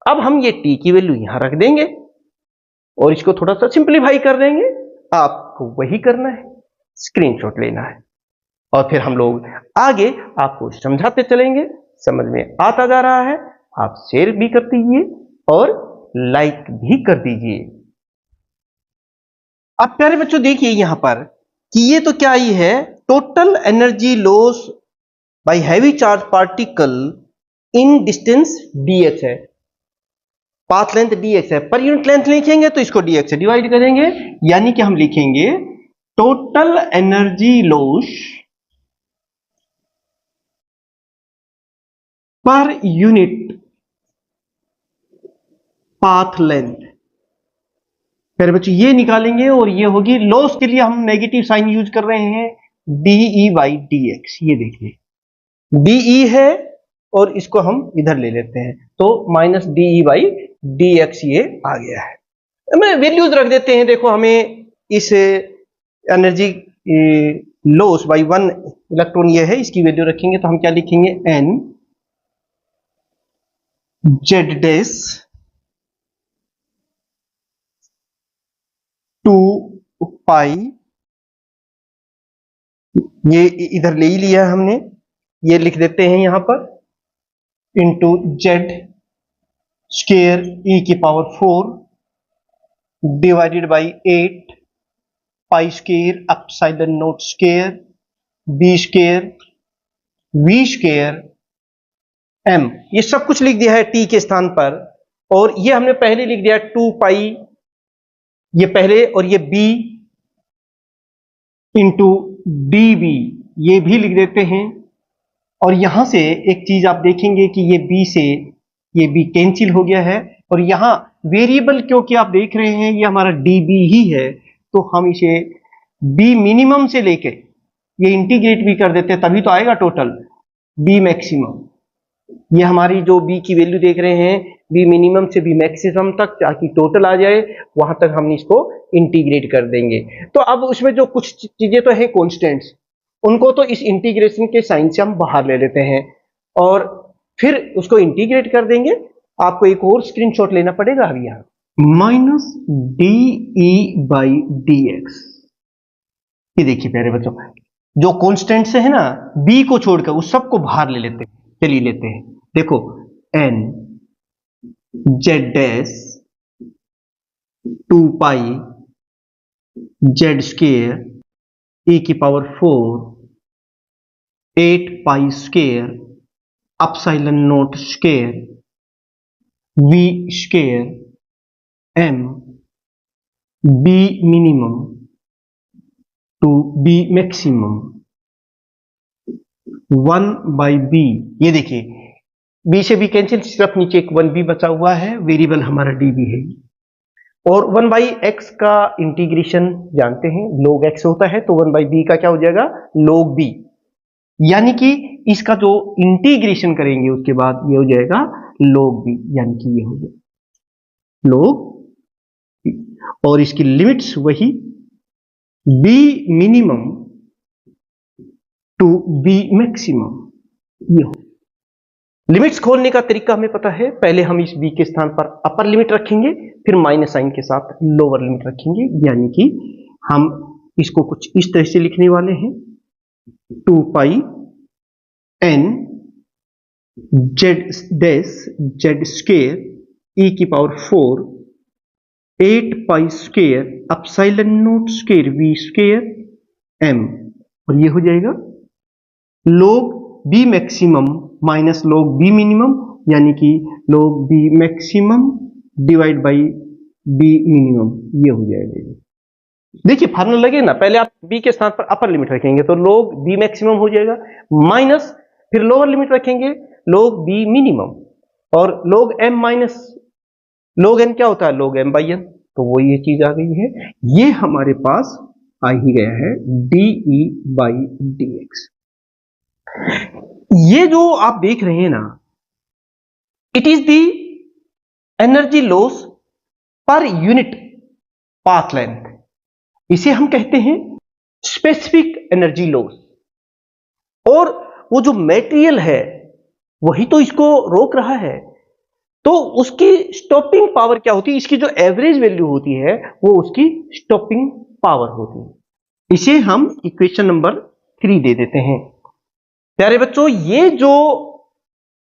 अब हम ये t की वैल्यू यहां रख देंगे और इसको थोड़ा सा सिंप्लीफाई कर देंगे, आपको वही करना है, स्क्रीनशॉट लेना है, और फिर हम लोग आगे आपको समझाते चलेंगे। समझ में आता जा रहा है, आप शेयर भी कर दीजिए और लाइक भी कर दीजिए। अब प्यारे बच्चों देखिए यहां पर कि ये तो क्या ही है, total energy loss by heavy charge particle in distance dx है, पाथ लेंथ dx है, पर यूनिट लेंथ लिखेंगे तो इसको dx से डिवाइड करेंगे, यानी कि हम लिखेंगे total energy loss per unit path length. फिर बच्चों ये निकालेंगे और ये होगी, लॉस के लिए हम नेगेटिव साइन यूज कर रहे हैं, डीई बाई डी एक्स। ये देखिए डीई है और इसको हम इधर ले लेते हैं तो minus DE by D X ये आ गया है। मैं वैल्यूज रख देते हैं, देखो हमें इस एनर्जी लॉस बाई 1 इलेक्ट्रॉन ये है, इसकी वैल्यू रखेंगे तो हम क्या लिखेंगे, एन जेड डैश 2π, ये इधर ले ही लिया है हमने, ये लिख देते हैं यहां पर, इंटू जेड स्क्वायर e की power 4 divided by 8 pi square epsilon naught square b square v square m। ये सब कुछ लिख दिया है t के स्थान पर, और ये हमने पहले लिख दिया 2 पाई, ये पहले, और ये b इंटू db ये भी लिख देते हैं। और यहां से एक चीज आप देखेंगे कि ये b से ये b कैंसिल हो गया है, और यहां वेरिएबल क्योंकि आप देख रहे हैं ये हमारा db ही है, तो हम इसे b मिनिमम से लेके ये इंटीग्रेट भी कर देते हैं, तभी तो आएगा टोटल b मैक्सिमम। ये हमारी जो b की वैल्यू देख रहे हैं b मिनिमम से b मैक्सिमम तक, ताकि टोटल आ जाए, वहां तक हम इसको इंटीग्रेट कर देंगे। तो अब उसमें जो कुछ चीजें तो है कॉन्स्टेंट्स, उनको तो इस इंटीग्रेशन के साइन से हम बाहर ले लेते हैं और फिर उसको इंटीग्रेट कर देंगे। आपको एक और स्क्रीनशॉट लेना पड़ेगा अभी यहां minus D E by D X. ये देखिए प्यारे बच्चों, जो कॉन्स्टेंट से है ना b को छोड़कर उस सबको बाहर ले लेते हैं। चलिए लेते हैं, देखो n Z dash 2 pi Z square e की power 4 8 pi square epsilon naught square v square m b minimum to b maximum 1 by b। ये देखिए b से b कैंसिल, सिर्फ नीचे एक 1b बचा हुआ है, वेरिएबल हमारा db है। और 1 बाई एक्स का इंटीग्रेशन जानते हैं log x होता है, तो 1 बाई b का क्या हो जाएगा log b, यानी कि इसका जो इंटीग्रेशन करेंगे उसके बाद ये हो जाएगा log b, यानी कि ये हो जाएगा log b। और इसकी लिमिट्स वही b minimum to b maximum. ये हो लिमिट्स खोलने का तरीका हमें पता है, पहले हम इस b के स्थान पर अपर लिमिट रखेंगे, फिर माइनस साइन के साथ लोअर लिमिट रखेंगे, यानी कि हम इसको कुछ इस तरह से लिखने वाले हैं 2 पाई n Z dash Z square e की power 4 8 pi square epsilon naught square v square m, और ये हो जाएगा log b maximum minus log b minimum, यानी कि log b maximum divide by b minimum, ये हो जाएगा। देखिए फार्मूला लगे ना, पहले आप b के स्थान पर अपर लिमिट रखेंगे तो log b मैक्सिमम हो जाएगा, माइनस फिर लोअर लिमिट रखेंगे log b मिनिमम, और log m minus log n क्या होता है log m बाई n, तो वो ये चीज आ गई है। ये हमारे पास आ ही गया है de बाई dx। ये जो आप देख रहे हैं ना, it is the energy loss per unit path length, इसे हम कहते हैं स्पेसिफिक एनर्जी लॉस। और वो जो मटेरियल है वही तो इसको रोक रहा है, तो उसकी स्टॉपिंग पावर क्या होती है, इसकी जो एवरेज वैल्यू होती है वो उसकी स्टॉपिंग पावर होती है। इसे हम इक्वेशन नंबर 3 दे देते हैं। प्यारे बच्चों, ये जो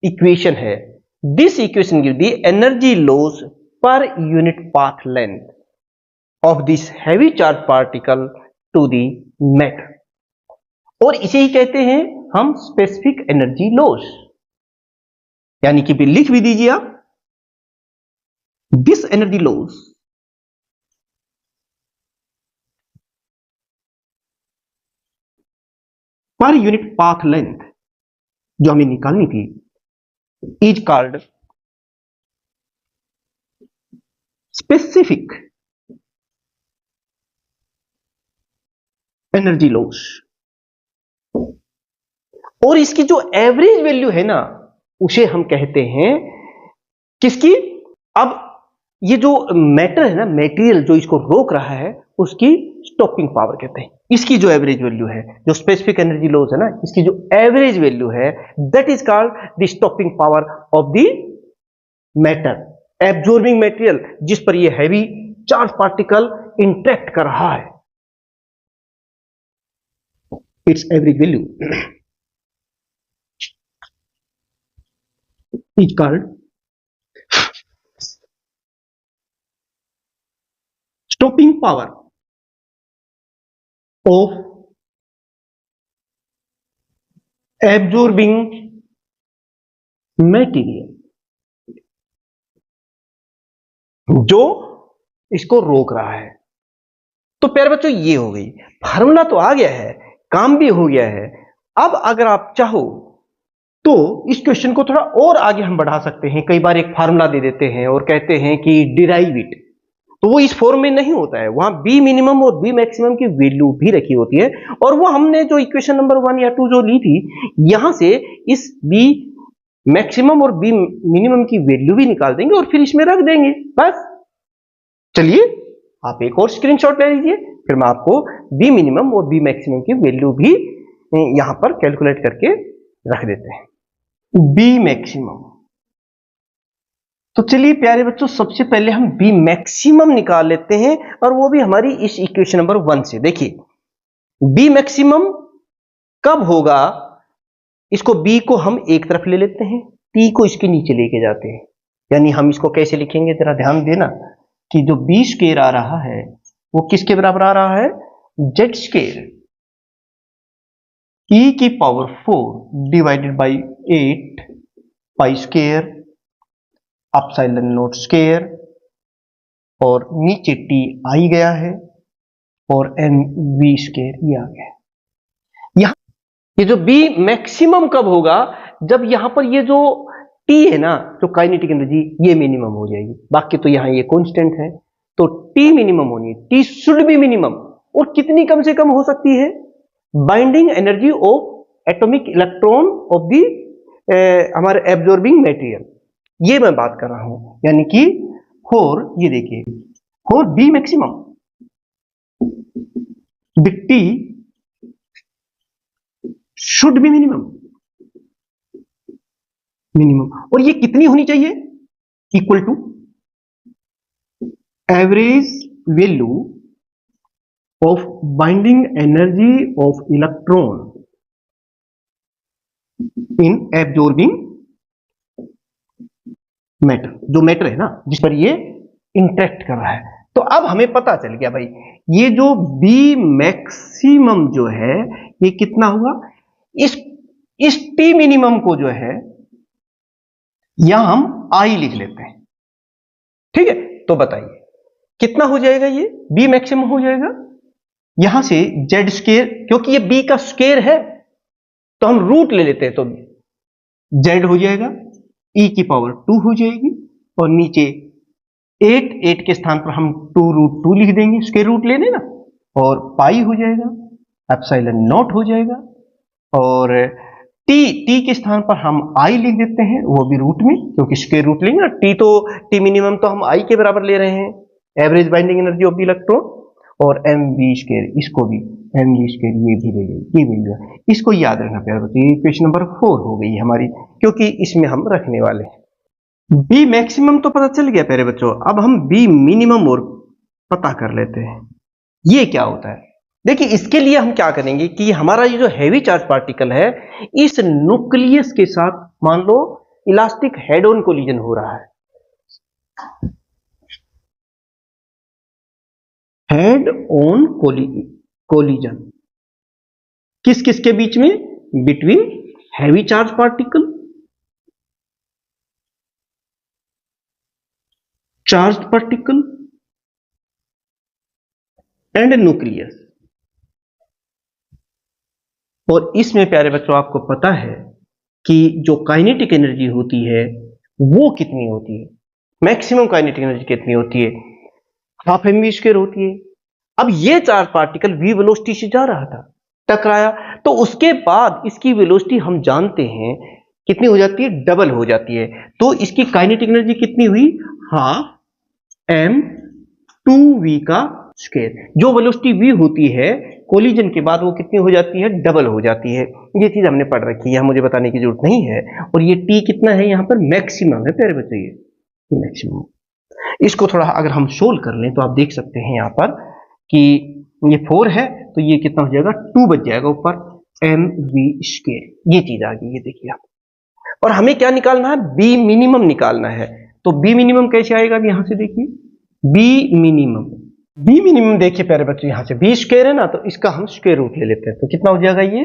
इक्वेशन है, this equation give the energy loss per unit path length of this heavy charge particle to the matter, और इसे ही कहते हैं हम स्पेसिफिक एनर्जी लॉस, यानी कि लिख भी दीजिए आप this energy loss per unit path length जो हमें निकालनी थी is called specific energy loss. और इसकी जो एवरेज वैल्यू है ना उसे हम कहते हैं किसकी, अब ये जो मैटर है ना, मटेरियल जो इसको रोक रहा है उसकी स्टॉपिंग पावर कहते हैं। इसकी जो एवरेज वैल्यू है, जो स्पेसिफिक एनर्जी लॉस है ना, इसकी जो एवरेज वैल्यू है that is called the stopping power of the matter, absorbing material जिस पर ये हैवी चार्ज पार्टिकल इंटरेक्ट कर रहा है, it's average value is called stopping power of absorbing material, जो इसको रोक रहा है। तो प्यारे बच्चों ये हो गई, फार्मूला तो आ गया है, काम भी हो गया है। अब अगर आप चाहो तो इस क्वेश्चन को थोड़ा और आगे हम बढ़ा सकते हैं। कई बार एक फार्मूला दे देते हैं और कहते हैं कि डिराइव इट, तो वो इस फॉर्म में नहीं होता है, वहां बी मिनिमम और बी मैक्सिमम की वैल्यू भी रखी होती है, और वो हमने जो इक्वेशन नंबर 1 या 2 जो ली थी, यहां से इस बी मैक्सिमम और बी मिनिमम की वैल्यू भी निकाल देंगे और फिर इसमें रख देंगे बस। चलिए आप एक और स्क्रीनशॉट ले लीजिए, फिर मैं आपको बी मिनिमम और बी मैक्सिमम की वैल्यू भी यहां पर कैलकुलेट करके रख देते हैं। बी मैक्सिमम, तो चलिए प्यारे बच्चों सबसे पहले हम बी मैक्सिमम निकाल लेते हैं, और वो भी हमारी इस इक्वेशन नंबर 1 से। देखिए बी मैक्सिमम कब होगा, इसको बी को हम एक तरफ ले लेते हैं, टी को इसके नीचे लेके जाते हैं, यानी हम इसको कैसे लिखेंगे जरा ध्यान देना कि जो बी स्क्वायर आ रहा है वो किसके बराबर आ रहा है, जेड स्क्वायर ई की power 4 divided by 8 pi square epsilon not square, और नीचे टी आई गया है और एम वी स्क्वायर ये आ गया है। यहां ये जो बी मैक्सिमम कब होगा, जब यहां पर ये जो टी है ना, जो काइनेटिक एनर्जी, ये मिनिमम हो जाएगी। बाकी तो यहां ये कांस्टेंट है, तो टी मिनिमम होनी है, टी शुड बी मिनिमम। और कितनी कम से कम हो सकती है, binding energy of atomic electron of the हमारे एब्जॉर्बिंग मटेरियल, ये मैं बात कर रहा हूं। यानी कि फॉर, ये देखिए for B maximum big T should be minimum, और ये कितनी होनी चाहिए, equal to average value of binding energy of electron in absorbing matter, जो मैटर है ना जिस पर ये इंटरेक्ट कर रहा है। तो अब हमें पता चल गया भाई, ये जो बी मैक्सिमम जो है ये कितना हुआ, इस टी मिनिमम को जो है यहां हम आई लिख लेते हैं, ठीक है। तो बताइए कितना हो जाएगा, ये बी मैक्सिमम हो जाएगा, यहां से जेड स्क्वायर, क्योंकि ये बी का स्क्वायर है तो हम रूट ले लेते हैं, तो जेड हो जाएगा ई की पावर 2 हो जाएगी, और नीचे 8 के स्थान पर हम 2√2 लिख देंगे, स्क्वायर रूट लेने ना, और पाई हो जाएगा, एप्सिलॉन नॉट हो जाएगा, और टी के स्थान पर हम आई लिख देते हैं, वो भी रूट में, क्योंकि स्क्वायर रूट लेंगे ना, टी मिनिमम तो हम आई के बराबर ले रहे हैं, average binding energy of the electron, और एम वी स्क्वायर, इसको भी एम वी स्क्वायर ये भी ले गए, ये मिल गया। इसको याद रखना प्यारे बच्चों, ये क्वेश्चन नंबर 4 हो गई हमारी, क्योंकि इसमें हम रखने वाले हैं। बी मैक्सिमम तो पता चल गया प्यारे बच्चों, अब हम बी मिनिमम और पता कर लेते हैं, ये क्या होता है। देखिए इसके लिए हम क्या करेंगे कि हमारा ये जो हैवी चार्ज पार्टिकल है, इस न्यूक्लियस के साथ मान लो इलास्टिक हेड ऑन कोलिजन हो रहा है, हेड ऑन कोलिजन किस किस के बीच में, between heavy charge particle, charge particle and nucleus. और इसमें प्यारे बच्चों आपको पता है कि जो काइनेटिक एनर्जी होती है वो कितनी होती है, मैक्सिमम काइनेटिक एनर्जी कितनी होती है, हाफ एम वी स्क्वायर होती है। अब ये चार्ज पार्टिकल वी वेलोसिटी से जा रहा था, टकराया, तो उसके बाद इसकी वेलोसिटी हम जानते हैं कितनी हो जाती है, डबल हो जाती है। तो इसकी काइनेटिक एनर्जी कितनी हुई, हाफ एम 2v का स्क्वायर। जो वेलोसिटी v होती है कोलिजन के बाद वो कितनी हो जाती है, डबल हो जाती है। ये चीज हमने पढ़ रखी है, मुझे बताने की जरूरत नहीं है। और ये t कितना है, यहाँ पर मैक्सिमम है प्यारे बच्चों, ये मैक्सिमम। इसको थोड़ा अगर हम सोल्व कर लें तो आप देख सकते हैं यहाँ पर कि ये 4 है, तो ये कितना हो जाएगा, 2 बच जाएगा ऊपर, एम वी स्क्वायर, ये चीज आ गई, ये देखिए आप। और हमें क्या निकालना है, बी मिनिमम निकालना है। तो बी मिनिमम कैसे आएगा, यहां से देखिए, बी मिनिमम बी मिनिमम देखिए प्यारे बच्चों, यहां से बी स्क्वायर है ना, तो इसका हम स्क्वायर रूट ले लेते हैं, तो कितना हो जाएगा ये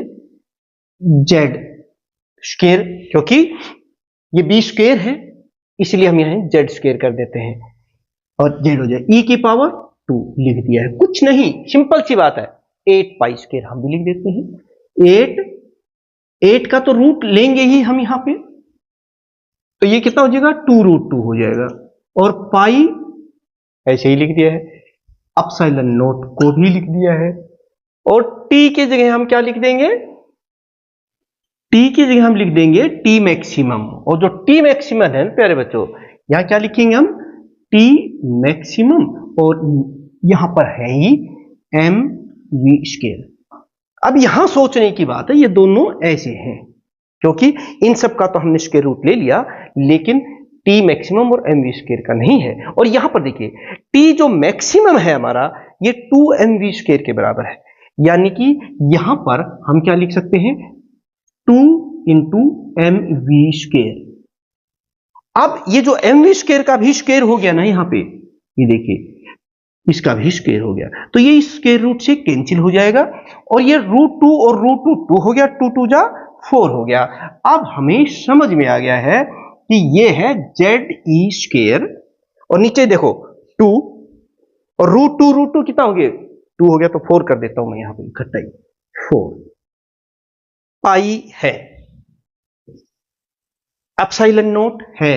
जेड स्क्वायर, क्योंकि ये बी स्क्वायर है इसलिए हम यहां जेड स्क्वायर कर देते हैं और जेड हो जाए ई की पावर 2 लिख दिया है, कुछ नहीं, सिंपल सी बात है। 8 पाई स्क्वायर हम भी लिख देते हैं। 8 का तो रूट लेंगे ही हम यहां पे, तो ये कितना हो जाएगा 2√2 हो जाएगा, और पाई ऐसे ही लिख दिया है, एप्सिलॉन नॉट को भी लिख दिया है, और टी की जगह हम क्या लिख देंगे, टी की जगह हम लिख देंगे टी मैक्सिमम, और जो टी मैक्सिमम है प्यारे बच्चों यहां क्या लिखेंगे हम टी मैक्सिमम, और यहां पर है ही एम वी स्क्वायर। अब यहां सोचने की बात है, ये दोनों ऐसे हैं क्योंकि इन सब का तो हमने स्क्वायर रूट ले लिया, लेकिन टी मैक्सिमम और एम वी स्क्वायर का नहीं है। और यहां पर देखिए टी जो मैक्सिमम है हमारा ये 2mv स्क्वायर के बराबर है, यानी कि यहां पर हम क्या लिख सकते हैं 2 इंटू एम वी स्क्वायर। अब ये जो एम वी स्क्वायर का भी स्क्वायर हो गया ना यहां पे, ये देखिए इसका भी स्क्वायर हो गया, तो ये स्क्वायर रूट से कैंसिल हो जाएगा, और ये √2 और √2 2 हो गया, 2 2 जा 4 हो गया। अब हमें समझ में आ गया है कि ये है जेड ई स्क्वायर, और नीचे देखो 2 और √2 कितना हो गया 2 हो गया, तो 4 कर देता हूं मैं यहां पे इकट्ठा ही 4 पाई है, एप्सिलॉन नॉट है,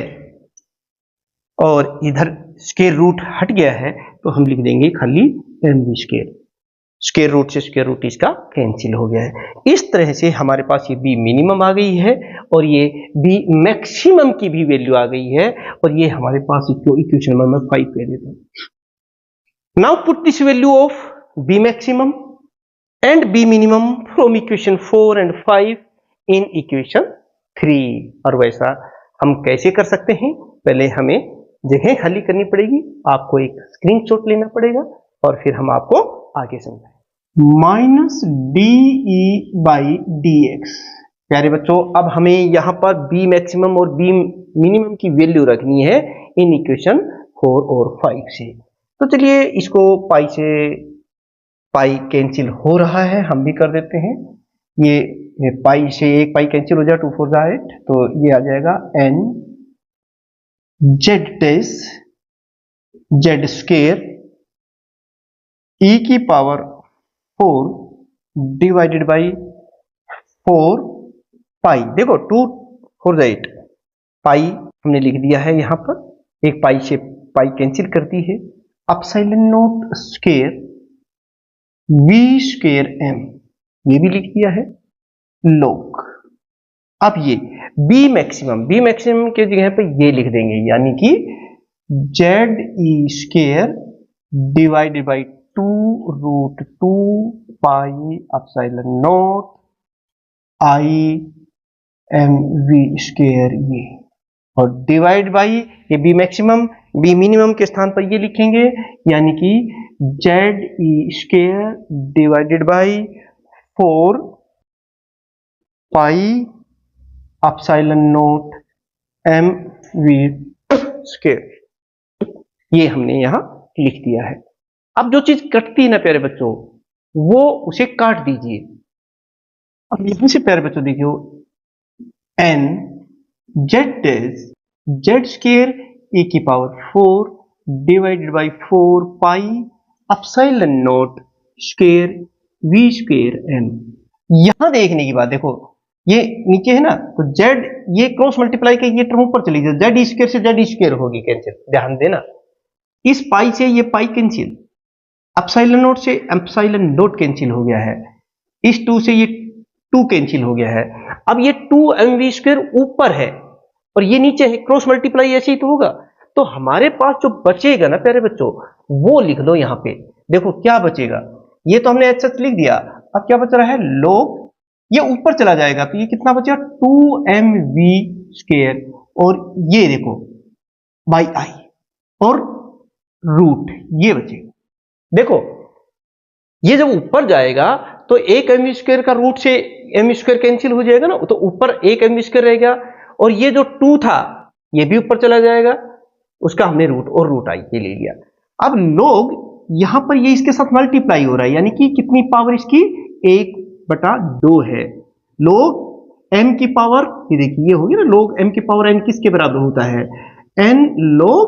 और इधर स्क्वायर रूट हट गया है तो हम लिख देंगे खाली M V square, square root से स्क्वायर रूट इसका कैंसिल हो गया है। इस तरह से हमारे पास ये बी मिनिमम आ गई है और ये बी मैक्सिमम की भी वैल्यू आ गई है, और ये हमारे पास इक्वेशन नंबर 5 कह देता हूं। Now put this value of B maximum and B minimum from equation 4 and 5 in equation 3। और वैसा हम कैसे कर सकते हैं, पहले हमें जगह खाली करनी पड़ेगी, आपको एक स्क्रीनशॉट लेना पड़ेगा और फिर हम आपको आगे समझाएं। Minus D E by D x. प्यारे बच्चों अब हमें यहां पर बी मैक्सिमम और बी मिनिमम की वैल्यू रखनी है इन इक्वेशन 4 और 5 से। तो चलिए इसको पाई से पाई कैंसिल हो रहा है, हम भी कर देते हैं। ये पाई से एक पाई कैंसिल हो जाए, 2 4 जा 8, तो ये आ जाएगा एन जेड टेस जेड स्क्वायर ई की पावर 4 डिवाइडेड बाई 4 पाई। देखो 2 4 जा 8 पाई हमने लिख दिया है यहां पर, एक पाई से पाई कैंसिल करती है, epsilon not square V square M, ये भी लिख दिया है लॉग। अब ये बी मैक्सिमम के जगह पे ये लिख देंगे, यानी कि Z E square divided by 2√2 pi epsilon naught I M V square, ये और डिवाइड बाई ये बी मैक्सिमम बी मिनिमम के स्थान पर ये लिखेंगे, यानी कि Z E square divided by 4 pi epsilon naught M V square, ये हमने यहां लिख दिया है। अब जो चीज कटती है ना प्यारे बच्चों, वो उसे काट दीजिए। अब यहां से प्यारे बच्चों देखियो N Z Z square A की power 4 divided by 4 pi epsilon not square V square M. यहां देखने की बात देखो, ये नीचे है ना, तो जेड ये क्रॉस मल्टीप्लाई के ये टर्म ऊपर चली जाए, जेड स्क्वायर से जेड स्क्वायर होगी कैंसिल, ध्यान देना। इस पाई से ये पाई कैंसिल, एप्सिलॉन नॉट से एप्सिलॉन नॉट कैंसिल हो गया है, इस 2 से ये 2 कैंसिल हो गया है। अब ये 2mv स्क्वायर ऊपर है और ये नीचे है, क्रॉस मल्टीप्लाई ऐसे ही तो होगा, तो हमारे पास जो बचेगा ना प्यारे बच्चों वो लिख दो यहां पे। देखो क्या बचेगा, ये तो हमने एच लिख दिया, अब क्या बच रहा है log, ये ऊपर चला जाएगा तो ये कितना बचेगा 2mv स्क्वायर, और ये देखो बाई आई और रूट ये बचेगा। देखो ये जब ऊपर जाएगा तो एक mv स्क्वायर का रूट से mv स्क्वायर कैंसिल हो जाएगा ना, तो ऊपर एक mv स्क्वायर रहेगा, और ये जो 2 था ये भी ऊपर चला जाएगा, उसका हमने रूट और रूट आई ये ले लिया। अब लोग यहां पर ये इसके साथ मल्टीप्लाई हो रहा है, यानी कि कितनी पावर इसकी 1/2 है। log m की पावर, ये देखिए ये होगी ना, log m की पावर n किसके बराबर होता है, n log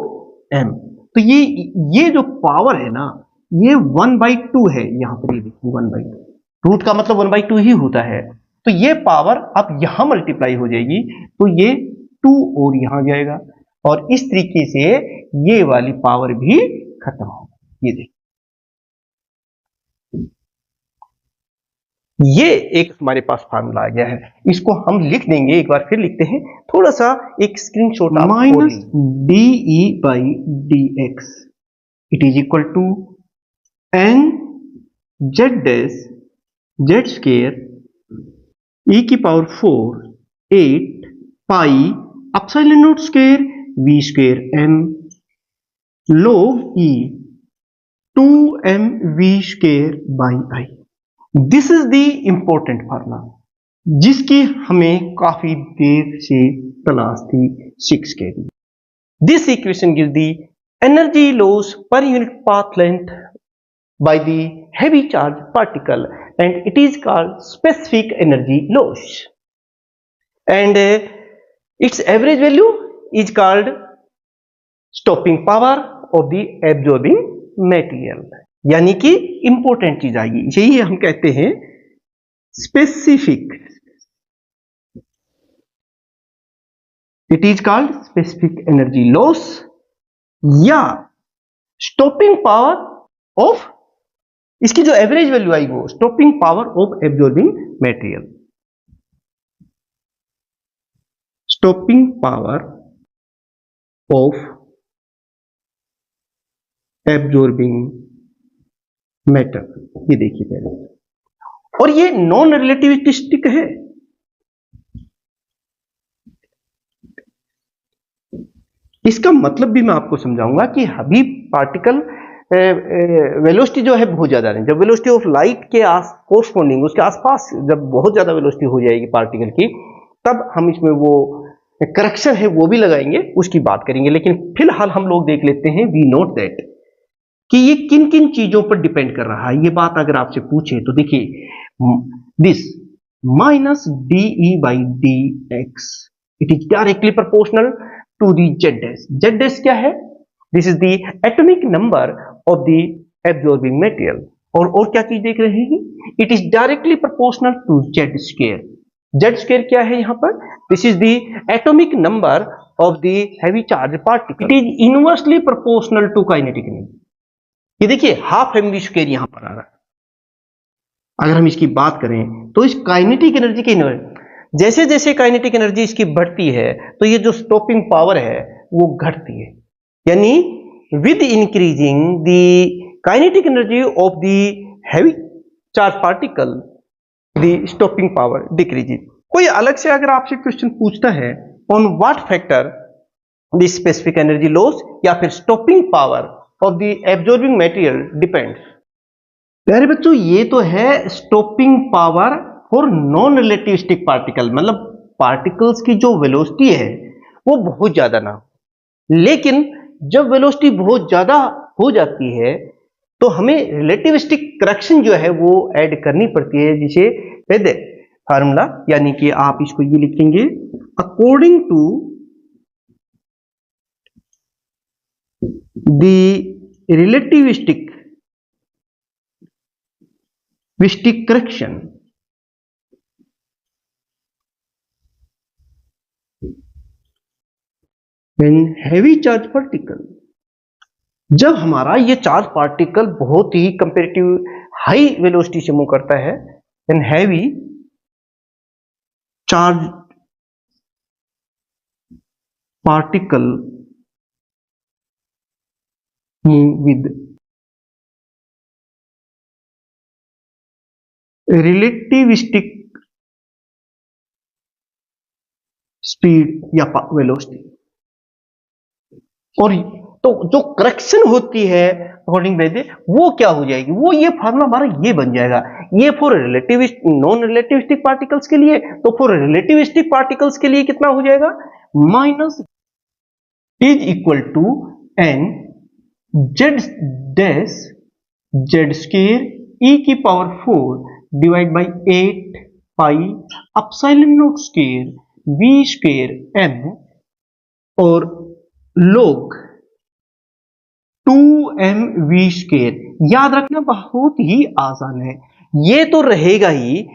m। तो ये जो पावर है ना, ये 1/2 है यहां पर, ये देखिए 1/2, रूट का मतलब 1/2 ही होता है। तो ये पावर अब यहां मल्टीप्लाई हो जाएगी, तो ये 2 और यहां जाएगा, और इस तरीके से ये वाली पावर भी खत्म होगी। ये देखिए, ये एक हमारे पास फार्मूला आ गया है, इसको हम लिख देंगे, एक बार फिर लिखते हैं, थोड़ा सा एक स्क्रीनशॉट आप minus DE/dx it is equal to n z dash z square e की power 4 8 pi epsilon not square v square m log e 2m v square by i। This is the important formula जिसकी हमें काफी देर से तलाश थी 6 के लिए। This equation gives the energy loss per unit path length bye the heavy charge particle and it is called specific energy loss, and it's average value is called stopping power of the absorbing material. यानी कि important चीज आएगी, यही हम कहते हैं specific, it is called specific energy loss या stopping power of, इसकी जो एवरेज वैल्यू आई वो stopping power of absorbing material, stopping power of absorbing matter. ये देखिए पहले, और ये नॉन रिलेटिविस्टिक है, इसका मतलब भी मैं आपको समझाऊंगा कि अभी पार्टिकल वेलोसिटी जो है बहुत ज्यादा नहीं, जब वेलोसिटी ऑफ लाइट के कोरस्पॉन्डिंग उसके आसपास जब बहुत ज्यादा वेलोसिटी हो जाएगी पार्टिकल की, तब हम इसमें वो करेक्शन है वो भी लगाएंगे, उसकी बात करेंगे। लेकिन फिलहाल हम लोग देख लेते हैं, वी नोट दैट कि ये किन किन चीजों पर डिपेंड कर रहा है। ये बात अगर आपसे पूछे तो देखिए, this minus DE/dx it is directly proportional to the Z dash. Z dash क्या है, this is the atomic number of the absorbing material, और क्या चीज देख रहे हैं, it is directly proportional to Z square. Z square क्या है यहां पर, this is the atomic number of the heavy charge particle, it is inversely proportional to kinetic energy. ये देखिए हाफ एम वी स्क्वायर यहां पर आ रहा है। अगर हम इसकी बात करें तो इस काइनेटिक एनर्जी की जैसे जैसे काइनेटिक एनर्जी इसकी बढ़ती है तो ये जो स्टॉपिंग पावर है वो घटती है, यानी with increasing the kinetic energy of the heavy charge particle the stopping power decreasing. कोई अलग से अगर आपसे क्वेश्चन पूछता है on what factor the specific energy loss या फिर stopping power of the absorbing material depends. प्यारे बच्चों, ये तो है stopping power for non relativistic particle, मतलब पार्टिकल्स की जो वेलोसिटी है वो बहुत ज्यादा ना हो। लेकिन जब वेलोसिटी बहुत ज्यादा हो जाती है तो हमें रिलेटिविस्टिक करेक्शन जो है वो ऐड करनी पड़ती है, जिसे कहते हैं फार्मूला, यानी कि आप इसको ये लिखेंगे according to the relativistic correction when heavy charge particle, जब हमारा ये चार्ज पार्टिकल बहुत ही कंपेरेटिव हाई वेलोसिटी से मूव करता है, when heavy charge particle move with relativistic speed या वेलोसिटी, और तो जो करेक्शन होती है अकॉर्डिंग वो क्या हो जाएगी, वो ये फार्मूला हमारा ये बन जाएगा। ये फॉर रिलेटिविस्ट नॉन रिलेटिविस्टिक पार्टिकल्स के लिए, तो फॉर रिलेटिविस्टिक पार्टिकल्स के लिए कितना हो जाएगा, minus is equal to n Z dash Z square E की power 4 divide by 8 pi epsilon not square V square M और log 2mv स्क्वायर। याद रखना बहुत ही आसान है, ये तो रहेगा ही,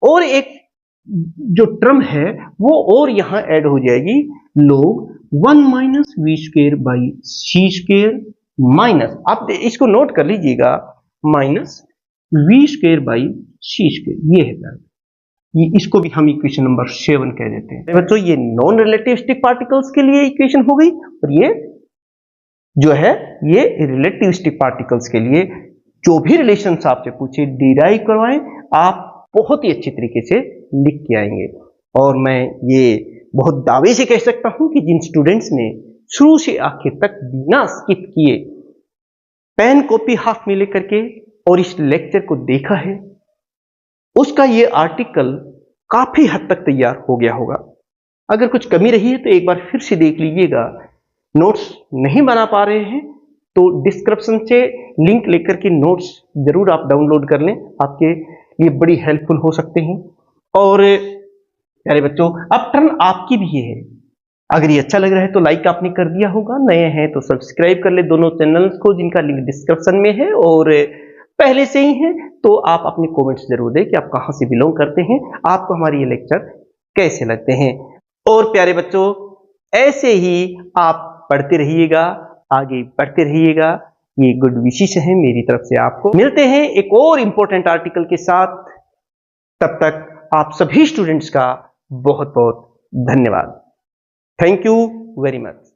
और एक जो टर्म है वो और यहां ऐड हो जाएगी, log 1 minus V square by C square minus, आप इसको नोट कर लीजिएगा, minus V square by C square. ये है ये, इसको भी हम इक्वेशन नंबर 7 कह देते हैं। बच्चों ये नॉन रिलेटिविस्टिक पार्टिकल्स के लिए इक्वेशन हो गई, और ये जो है ये रिलेटिविस्टिक पार्टिकल्स के लिए जो भी रिलेशंस आपसे पूछे डिराइव करवाएं, आप बहुत ही अच्छी तरीके से लिख के आएंगे। और मैं ये बहुत दावे से कह सकता हूं कि जिन स्टूडेंट्स ने शुरू से आखिर तक बिना स्किप किए पेन कॉपी हाथ में लेकर के और इस लेक्चर को देखा है, उसका ये आर्टिकल काफी हद तक तैयार हो गया होगा। अगर कुछ कमी रही है तो एक बार फिर से देख लीजिएगा। नोट्स नहीं बना पा रहे हैं तो डिस्क्रिप्शन से लिंक लेकर के नोट्स जरूर आप डाउनलोड कर लें, आपके लिए बड़ी हेल्पफुल हो सकते हैं। और प्यारे बच्चों, अब टर्न आपकी भी है। अगर ये अच्छा लग रहा है तो लाइक आपने कर दिया होगा, नए हैं तो सब्सक्राइब कर ले दोनों चैनल्स को जिनका लिंक डिस्क्रिप्शन में है, और पहले से ही है तो आप अपने कमेंट्स जरूर दें कि आप कहां से बिलोंग करते हैं, आपको हमारे ये लेक्चर कैसे लगते हैं। और प्यारे बच्चों, ऐसे ही आप पढ़ते रहिएगा, आगे बढ़ते रहिएगा, ये गुड विशेष है मेरी तरफ से आपको। मिलते हैं एक और इंपॉर्टेंट आर्टिकल के साथ, तब तक आप सभी स्टूडेंट्स का बहुत बहुत धन्यवाद। Thank you very much.